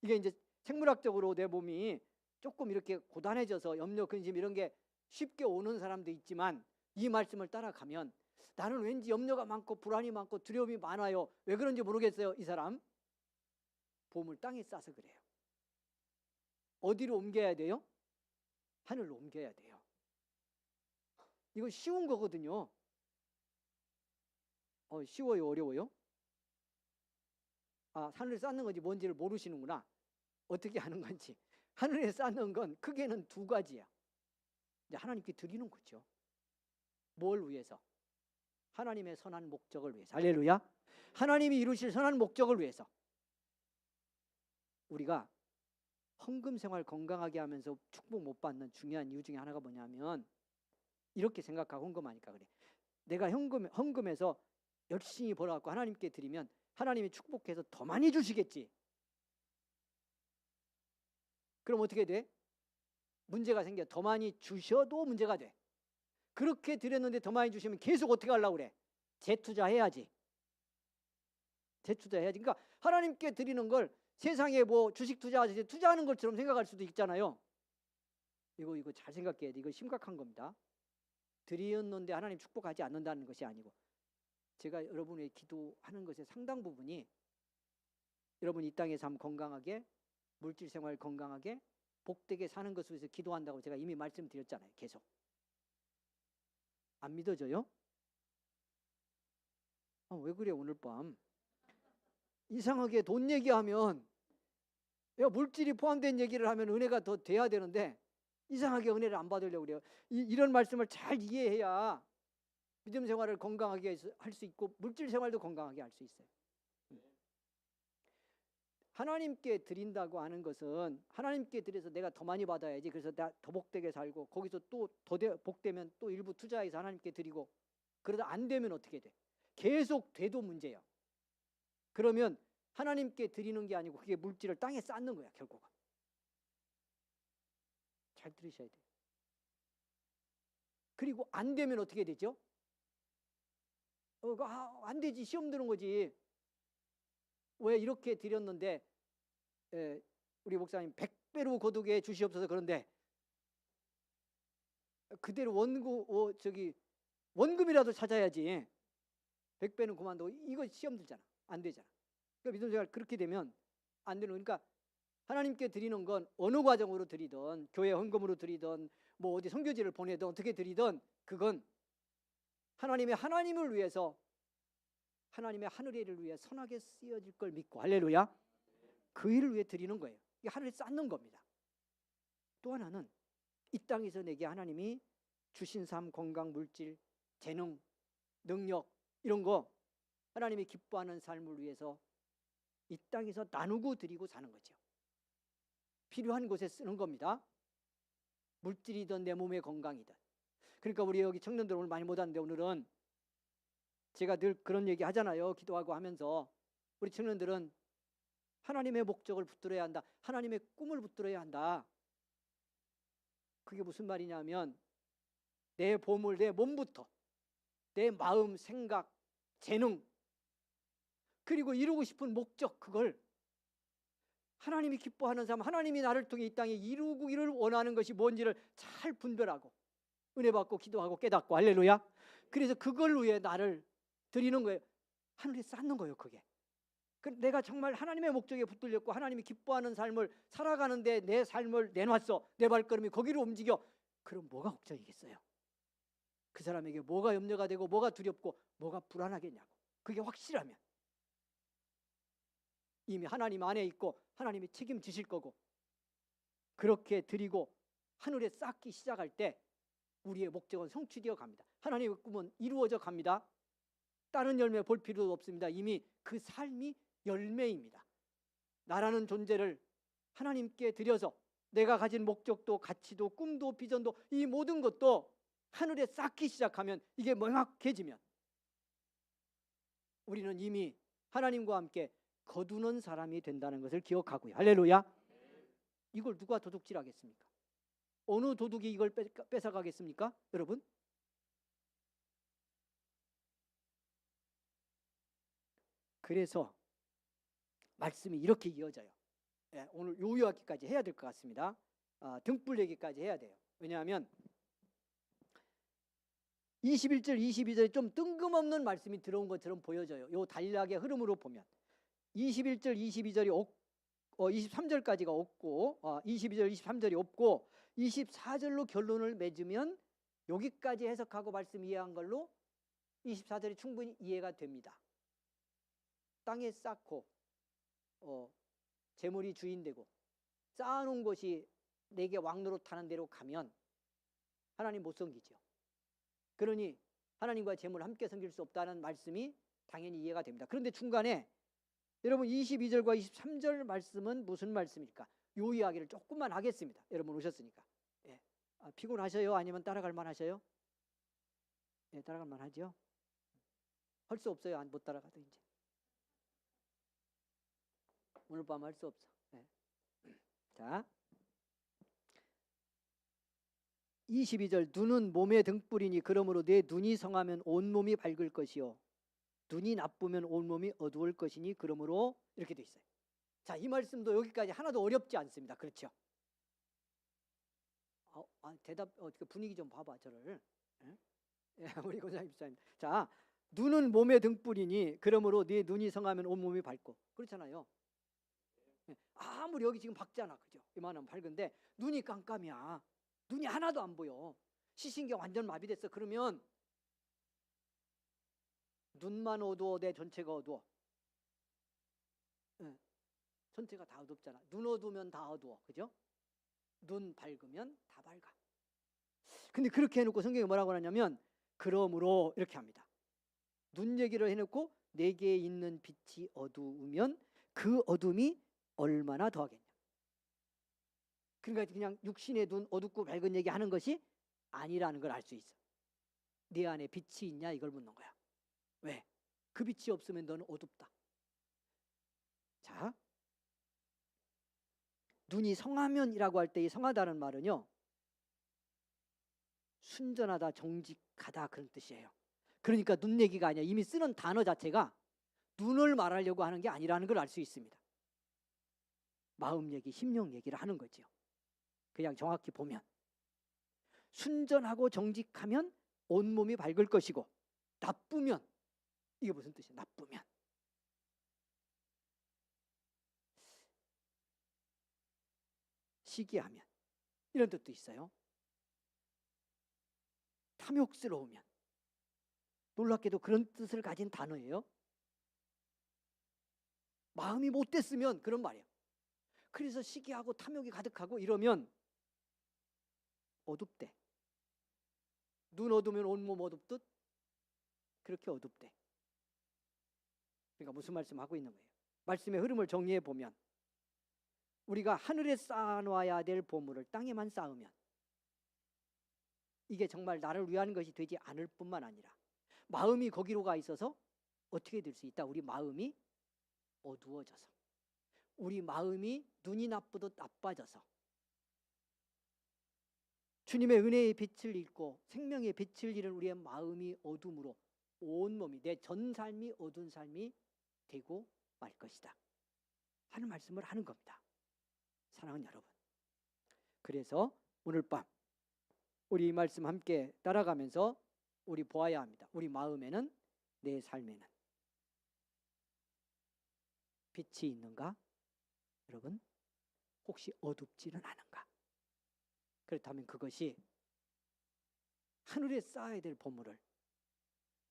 이게 이제 생물학적으로 내 몸이 조금 이렇게 고단해져서 염려, 근심 이런 게 쉽게 오는 사람도 있지만 이 말씀을 따라가면 나는 왠지 염려가 많고 불안이 많고 두려움이 많아요. 왜 그런지 모르겠어요. 이 사람 보물 땅에 싸서 그래요. 어디로 옮겨야 돼요? 하늘로 옮겨야 돼요. 이거 쉬운 거거든요. 쉬워요, 어려워요? 하늘에 쌓는 건지 뭔지를 모르시는구나. 어떻게 하는 건지. 하늘에 쌓는 건 크게는 두 가지야. 이제 하나님께 드리는 거죠. 뭘 위해서? 하나님의 선한 목적을 위해서. 할렐루야. 하나님이 이루실 선한 목적을 위해서. 우리가 헌금 생활 건강하게 하면서 축복 못 받는 중요한 이유 중에 하나가 뭐냐면, 이렇게 생각하고 헌금하니까 그래. 내가 헌금에서 열심히 벌어갖고 하나님께 드리면 하나님이 축복해서 더 많이 주시겠지. 그럼 어떻게 돼? 문제가 생겨. 더 많이 주셔도 문제가 돼. 그렇게 드렸는데 더 많이 주시면 계속 어떻게 하려고 그래? 재투자해야지. 재투자해야지. 그러니까 하나님께 드리는 걸 세상에 뭐 주식 투자하듯이 투자하는 것처럼 생각할 수도 있잖아요. 이거 잘 생각해야 돼. 이거 심각한 겁니다. 드렸는데 하나님 축복하지 않는다는 것이 아니고, 제가 여러분의 기도하는 것의 상당 부분이 여러분 이 땅의 삶 건강하게, 물질 생활 건강하게, 복되게 사는 것을 위해서 기도한다고 제가 이미 말씀드렸잖아요. 계속. 안 믿어져요? 왜 그래 오늘 밤? 이상하게 돈 얘기하면, 물질이 포함된 얘기를 하면 은혜가 더 돼야 되는데 이상하게 은혜를 안 받으려고 그래요. 이런 말씀을 잘 이해해야 믿음 생활을 건강하게 할 수 있고 물질 생활도 건강하게 할 수 있어요. 하나님께 드린다고 하는 것은 하나님께 드려서 내가 더 많이 받아야지, 그래서 나 더 복되게 살고 거기서 또 더 복되면 또 일부 투자해서 하나님께 드리고, 그러다 안 되면 어떻게 돼? 계속 돼도 문제예요. 그러면 하나님께 드리는 게 아니고 그게 물질을 땅에 쌓는 거야, 결국은. 잘 들으셔야 돼요. 그리고 안 되면 어떻게 되죠? 안 되지. 시험 드는 거지. 왜 이렇게 드렸는데 우리 목사님 100배로 거두게 주시옵소서. 그런데 그대로 원금이라도 찾아야지. 100배는 그만두고 이거 시험 들잖아. 안 되잖아. 그러니까 믿음 생활 그렇게 되면 안 되는 거니까, 하나님께 드리는 건 어느 과정으로 드리든, 교회 헌금으로 드리든, 뭐 어디 선교지를 보내든 어떻게 드리든, 그건 하나님을 위해서, 하나님의 하늘의 일을 위해 선하게 쓰여질 걸 믿고, 할렐루야, 그 일을 위해 드리는 거예요. 이게 하늘에 쌓는 겁니다. 또 하나는 이 땅에서 내게 하나님이 주신 삶, 건강, 물질, 재능, 능력, 이런 거 하나님이 기뻐하는 삶을 위해서 이 땅에서 나누고 드리고 사는 거죠. 필요한 곳에 쓰는 겁니다. 물질이든 내 몸의 건강이든. 그러니까 우리 여기 청년들 오늘 많이 못 왔는데, 오늘은 제가 늘 그런 얘기 하잖아요. 기도하고 하면서 우리 청년들은 하나님의 목적을 붙들어야 한다. 하나님의 꿈을 붙들어야 한다. 그게 무슨 말이냐면, 내 보물, 내 몸부터 내 마음, 생각, 재능, 그리고 이루고 싶은 목적, 그걸 하나님이 기뻐하는 삶, 하나님이 나를 통해 이 땅에 이루기를 원하는 것이 뭔지를 잘 분별하고 은혜 받고 기도하고 깨닫고, 할렐루야. 그래서 그걸 위해 나를 드리는 거예요. 하늘에 쌓는 거예요. 그게 내가 정말 하나님의 목적에 붙들렸고 하나님이 기뻐하는 삶을 살아가는데 내 삶을 내놨어. 내 발걸음이 거기로 움직여. 그럼 뭐가 걱정이겠어요? 그 사람에게 뭐가 염려가 되고 뭐가 두렵고 뭐가 불안하겠냐고. 그게 확실하면 이미 하나님 안에 있고 하나님이 책임지실 거고, 그렇게 드리고 하늘에 쌓기 시작할 때 우리의 목적은 성취되어 갑니다. 하나님의 꿈은 이루어져 갑니다. 다른 열매 볼 필요도 없습니다. 이미 그 삶이 열매입니다. 나라는 존재를 하나님께 드려서 내가 가진 목적도 가치도 꿈도 비전도 이 모든 것도 하늘에 쌓기 시작하면, 이게 명확해지면 우리는 이미 하나님과 함께 거두는 사람이 된다는 것을 기억하고요. 할렐루야. 이걸 누가 도둑질하겠습니까? 어느 도둑이 이걸 뺏어가겠습니까? 여러분? 그래서 말씀이 이렇게 이어져요. 오늘 요요하기까지 해야 될 것 같습니다. 등불 얘기까지 해야 돼요. 왜냐하면 21절 22절에 좀 뜬금없는 말씀이 들어온 것처럼 보여져요. 요 단락의 흐름으로 보면 21절 22절이 23절까지가 없고 22절 23절이 없고 24절로 결론을 맺으면 여기까지 해석하고 말씀 이해한 걸로 24절이 충분히 이해가 됩니다. 땅에 쌓고 재물이 주인되고 쌓아놓은 것이 내게 왕노릇하는 대로 가면 하나님 못 섬기죠. 그러니 하나님과 재물을 함께 섬길 수 없다는 말씀이 당연히 이해가 됩니다. 그런데 중간에 여러분 22절과 23절 말씀은 무슨 말씀일까? 요 이야기를 조금만 하겠습니다. 여러분 오셨으니까. 예. 피곤하셔요? 아니면 따라갈 만하셔요? 예, 따라갈 만하죠? 할 수 없어요? 못 따라가도 이제. 오늘 밤 할 수 없어. 예. 자, 22절 눈은 몸의 등불이니 그러므로 내 눈이 성하면 온몸이 밝을 것이요 눈이 나쁘면 온몸이 어두울 것이니 그러므로 이렇게 돼 있어요. 자, 이 말씀도 여기까지 하나도 어렵지 않습니다. 그렇죠? 대답 분위기 좀 봐봐 저를. 예? 예, 우리 권사님 집사님. 자, 눈은 몸의 등불이니 그러므로 네 눈이 성하면 온몸이 밝고 그렇잖아요. 예, 아무리 여기 지금 밝잖아, 그죠? 이만하면 밝은데 눈이 깜깜이야. 눈이 하나도 안 보여. 시신경 완전 마비됐어. 그러면 눈만 어두워 내 전체가 어두워. 예, 전체가 다 어둡잖아. 눈 어두우면 다 어두워, 그죠? 눈 밝으면 다 밝아. 근데 그렇게 해놓고 성경이 뭐라고 하냐면 그러므로 이렇게 합니다. 눈 얘기를 해놓고 내게 있는 빛이 어두우면 그 어둠이 얼마나 더하겠냐. 그러니까 그냥 육신의 눈 어둡고 밝은 얘기 하는 것이 아니라는 걸 알 수 있어. 네 안에 빛이 있냐 이걸 묻는 거야. 왜? 그 빛이 없으면 너는 어둡다. 자, 눈이 성하면이라고 할 때 이 성하다는 말은요, 순전하다, 정직하다 그런 뜻이에요. 그러니까 눈 얘기가 아니야. 이미 쓰는 단어 자체가 눈을 말하려고 하는 게 아니라는 걸 알 수 있습니다. 마음 얘기, 심령 얘기를 하는 거죠. 그냥 정확히 보면 순전하고 정직하면 온몸이 밝을 것이고 나쁘면, 이게 무슨 뜻이야? 나쁘면 시기하면 이런 뜻도 있어요. 탐욕스러우면, 놀랍게도 그런 뜻을 가진 단어예요. 마음이 못됐으면 그런 말이에요. 그래서 시기하고 탐욕이 가득하고 이러면 어둡대. 눈 어두면 온몸 어둡듯 그렇게 어둡대. 그러니까 무슨 말씀하고 있는 거예요? 말씀의 흐름을 정리해 보면 우리가 하늘에 쌓아놔야 될 보물을 땅에만 쌓으면 이게 정말 나를 위한 것이 되지 않을 뿐만 아니라 마음이 거기로 가 있어서 어떻게 될 수 있다? 우리 마음이 어두워져서, 우리 마음이 눈이 나쁘듯 나빠져서 주님의 은혜의 빛을 잃고 생명의 빛을 잃은 우리의 마음이 어둠으로 온몸이, 내 전 삶이 어두운 삶이 되고 말 것이다 하는 말씀을 하는 겁니다. 사랑하는 여러분, 그래서 오늘 밤 우리 이 말씀 함께 따라가면서 우리 보아야 합니다. 우리 마음에는, 내 삶에는 빛이 있는가? 여러분, 혹시 어둡지는 않은가? 그렇다면 그것이 하늘에 쌓아야 될 보물을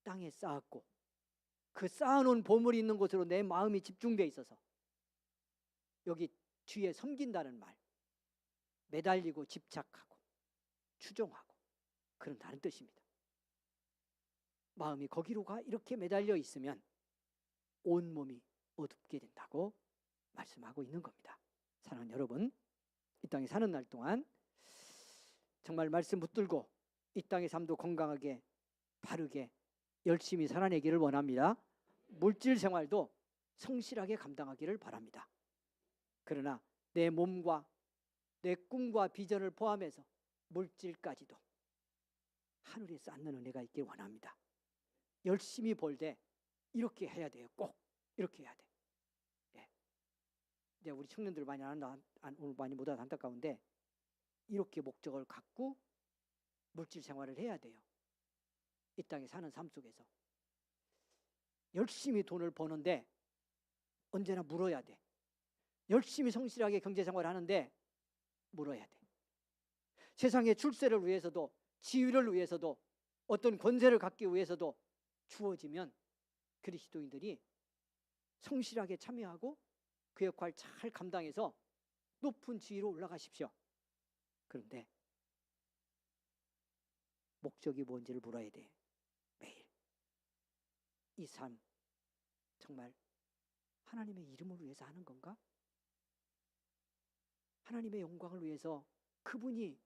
땅에 쌓았고 그 쌓아놓은 보물이 있는 곳으로 내 마음이 집중되어 있어서 여기 뒤에 섬긴다는 말, 매달리고 집착하고 추종하고 그런다는 뜻입니다. 마음이 거기로 가 이렇게 매달려 있으면 온몸이 어둡게 된다고 말씀하고 있는 겁니다. 사랑하는 여러분, 이 땅에 사는 날 동안 정말 말씀 붙들고 이 땅의 삶도 건강하게 바르게 열심히 살아내기를 원합니다. 물질 생활도 성실하게 감당하기를 바랍니다. 그러나 내 몸과 내 꿈과 비전을 포함해서 물질까지도 하늘에 쌓는 은혜가 있길 원합니다. 열심히 벌 때 이렇게 해야 돼요. 꼭 이렇게 해야 돼. 예. 이제 우리 청년들 많이 오늘 많이 못 와서 안타까운데 이렇게 목적을 갖고 물질 생활을 해야 돼요. 이 땅에 사는 삶 속에서 열심히 돈을 버는데 언제나 물어야 돼. 열심히 성실하게 경제 생활을 하는데 물어야 돼. 세상의 출세를 위해서도 지위를 위해서도 어떤 권세를 갖기 위해서도 주어지면 그리스도인들이 성실하게 참여하고 그 역할 잘 감당해서 높은 지위로 올라가십시오. 그런데 목적이 뭔지를 물어야 돼. 매일 이 삶 정말 하나님의 이름을 위해서 하는 건가? 하나님의 영광을 위해서 그분이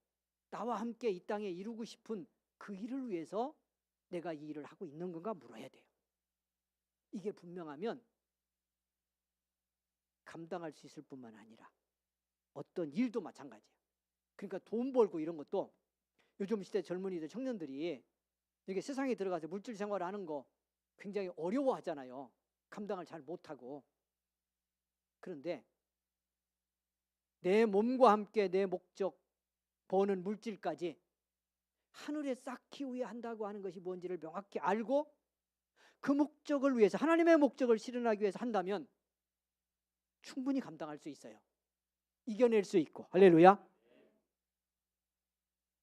나와 함께 이 땅에 이루고 싶은 그 일을 위해서 내가 이 일을 하고 있는 건가 물어야 돼요. 이게 분명하면 감당할 수 있을 뿐만 아니라 어떤 일도 마찬가지예요. 그러니까 돈 벌고 이런 것도 요즘 시대 젊은이들 청년들이 이게 세상에 들어가서 물질 생활을 하는 거 굉장히 어려워하잖아요. 감당을 잘 못하고. 그런데 내 몸과 함께 내 목적 버는 물질까지 하늘에 쌓기 위해 한다고 하는 것이 뭔지를 명확히 알고 그 목적을 위해서 하나님의 목적을 실현하기 위해서 한다면 충분히 감당할 수 있어요. 이겨낼 수 있고. 할렐루야.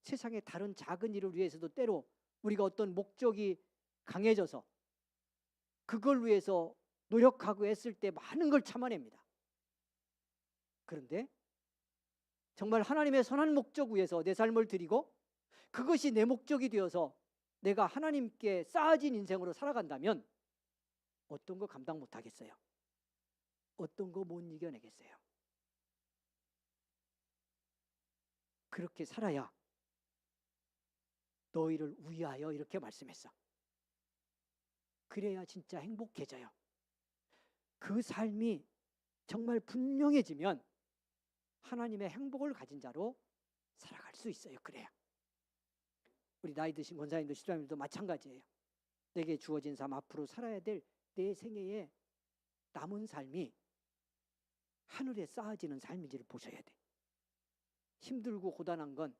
세상의 다른 작은 일을 위해서도 때로 우리가 어떤 목적이 강해져서 그걸 위해서 노력하고 했을 때 많은 걸 참아냅니다. 그런데 정말 하나님의 선한 목적 위해서 내 삶을 드리고 그것이 내 목적이 되어서 내가 하나님께 쌓아진 인생으로 살아간다면 어떤 거 감당 못하겠어요? 어떤 거 못 이겨내겠어요? 그렇게 살아야 너희를 위하여 이렇게 말씀했어. 그래야 진짜 행복해져요. 그 삶이 정말 분명해지면 하나님의 행복을 가진 자로 살아갈 수 있어요. 그래야. 우리 나이 드신 권사님도 집사님도 마찬가지예요. 내게 주어진 삶, 앞으로 살아야 될 내 생애의 남은 삶이 하늘에 쌓아지는 삶인지를 보셔야 돼. 힘들고 고단한 건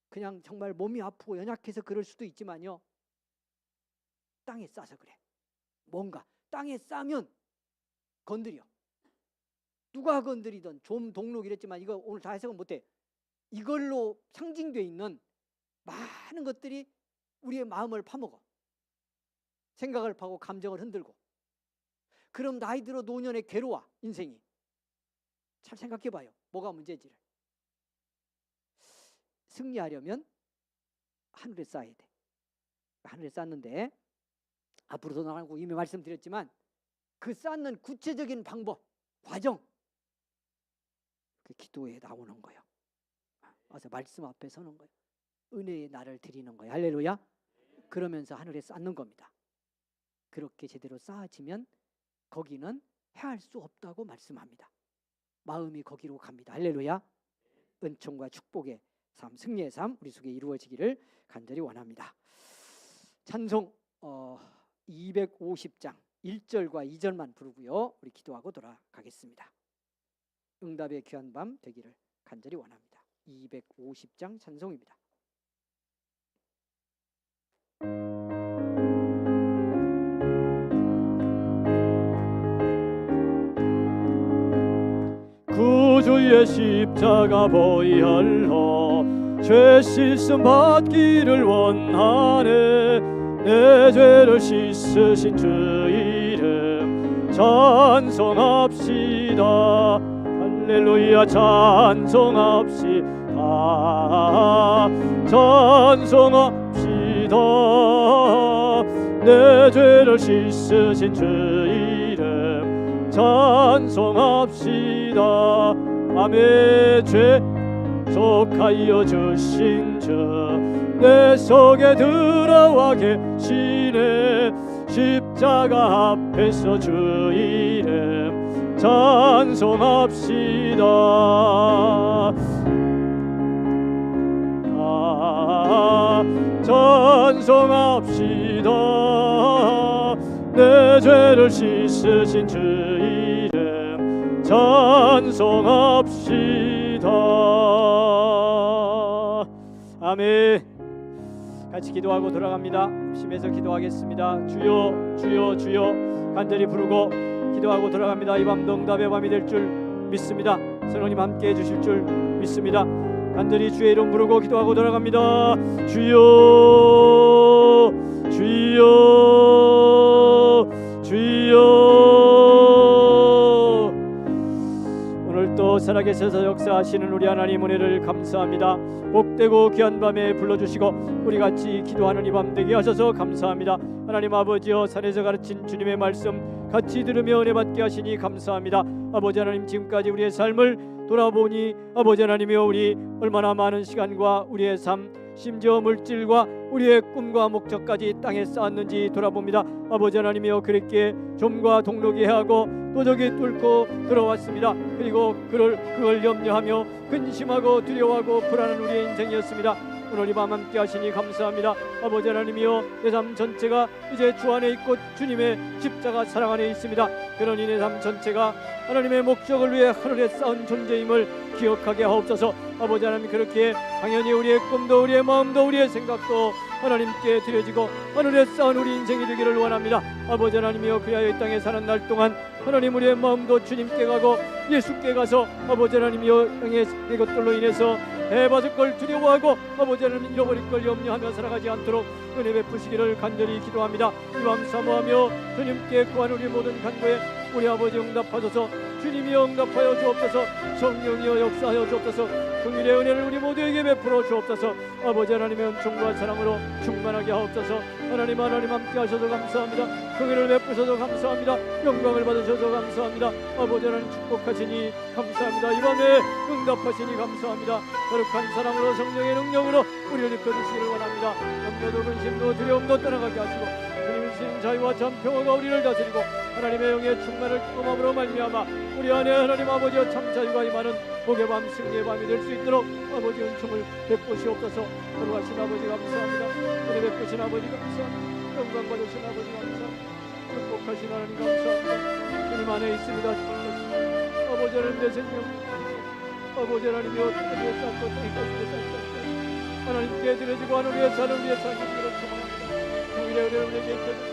그냥 정말 몸이 아프고 연약해서 그럴 수도 있지만요, 땅에 싸서 그래. 뭔가 땅에 싸면 건드려. 누가 건드리든 좀 동록 이랬지만 이거 오늘 다 해석은 못해. 이걸로 상징되어 있는 많은 것들이 우리의 마음을 파먹어. 생각을 파고 감정을 흔들고. 그럼 나이 들어 노년에 괴로워 인생이. 잘 생각해봐요. 뭐가 문제인지를. 승리하려면 하늘에 쌓아야 돼. 하늘에 쌓는데 앞으로도 나가고 이미 말씀드렸지만 그 쌓는 구체적인 방법, 과정, 그 기도에 나오는 거예요. 와서 말씀 앞에 서는 거예요. 은혜의 날을 드리는 거예요. 할렐루야. 그러면서 하늘에 쌓는 겁니다. 그렇게 제대로 쌓아지면 거기는 해할 수 없다고 말씀합니다. 마음이 거기로 갑니다. 할렐루야. 은총과 축복의 삶, 승리의 삶 우리 속에 이루어지기를 간절히 원합니다. 찬송 250장 1절과 2절만 부르고요, 우리 기도하고 돌아가겠습니다. 응답의 귀한 밤 되기를 간절히 원합니다. 250장 찬송입니다. 구주의 십자가 보혈로 죄 씻음 받기를 원하네. 내 죄를 씻으신 주 이름 찬송합시다. 할렐루야. 찬송합시다. 찬송합시다. 내 죄를 씻으신 주 이름 찬송합시다. 아멘. 죄 속하여 주신 주 내 속에 들어와 계시네. 십자가 앞에서 주 이름 찬송합시다. 찬송합시다. 내 죄를 씻으신 주 이름 찬송합시다. 아멘. 같이 기도하고 돌아갑니다. 심해서 기도하겠습니다. 주여 주여 주여 간절히 부르고 기도하고 돌아갑니다. 이 밤도 응답의 밤이 될 줄 믿습니다. 성령님 함께 해주실 줄 믿습니다. 간절히 주의 이름 부르고 기도하고 돌아갑니다. 주여 주여 주여. 오늘도 살아계셔서 역사하시는 우리 하나님 은혜를 감사합니다. 복되고 귀한 밤에 불러주시고 우리 같이 기도하는 이 밤 되게 하셔서 감사합니다. 하나님 아버지여, 산에서 가르친 주님의 말씀 같이 들으며 은혜 받게 하시니 감사합니다. 아버지 하나님, 지금까지 우리의 삶을 돌아보니 아버지 하나님이여, 우리 얼마나 많은 시간과 우리의 삶, 심지어 물질과 우리의 꿈과 목적까지 땅에 쌓았는지 돌아봅니다. 아버지 하나님이여, 그렇게 좀과 동록이 해하고 도적이 뚫고 들어왔습니다. 그리고 그걸 염려하며 근심하고 두려워하고 불안한 우리의 인생이었습니다. 오늘 이 밤 함께 하시니 감사합니다. 아버지 하나님이여, 내 삶 전체가 이제 주 안에 있고 주님의 십자가 사랑 안에 있습니다. 그러니 내 삶 전체가 하나님의 목적을 위해 하늘에 쌓은 존재임을 기억하게 하옵소서. 아버지 하나님, 그렇게 당연히 우리의 꿈도 우리의 마음도 우리의 생각도 하나님께 드려지고 하늘에 쌓은 우리 인생이 되기를 원합니다. 아버지 하나님이여, 그리하여 이 땅에 사는 날 동안 하나님 우리의 마음도 주님께 가고 예수께 가서 아버지 하나님이여, 땅의 이것들로 인해서 해받을 걸 두려워하고 아버지 하나님 잃어버릴 걸 염려하며 살아가지 않도록 은혜 베푸시기를 간절히 기도합니다. 이 밤 사모하며 주님께 구하는 우리 모든 간구에 우리 아버지 응답하소서. 주님이여 응답하여 주옵소서. 성령이여 역사하여 주옵소서. 긍휼의 은혜를 우리 모두에게 베풀어 주옵소서. 아버지 하나님의 은총과 사랑으로 충만하게 하옵소서. 하나님 함께 하셔서 감사합니다. 긍휼을 베푸셔서 감사합니다. 영광을 받으셔서 감사합니다. 아버지 하나님 축복하시니 감사합니다. 이 밤에 응답하시니 감사합니다. 거룩한 사랑으로 성령의 능력으로 우리를 이끌으시기를 원합니다. 염려도 근심도 두려움도 떠나가게 하시고 주님의 신 자유와 참 평화가 우리를 다스리고 하나님의 영의 충만을 경험으로 말미암아 우리 안에 하나님 아버지여 참 자유가 임하는 복의 밤, 승리의 밤이 될 수 있도록 아버지 은총을 베푸시옵소서. 거룩하신 아버지 감사합니다. 은혜 베푸신 아버지 감사합니다. 영광 받으신 아버지 감사합니다. 축복하신 하나님 감사합니다. 주님 안에 있습니다. 아버지 하나님 내 생명, 아버지 하나님이여, 땅에 쌓고 땅에 가슴에 쌓고 하나님께 드려지고 하늘에 사는 우리의 삶을 기도를 소망합니다. 우리의 은혜를 내게 해주시옵소서.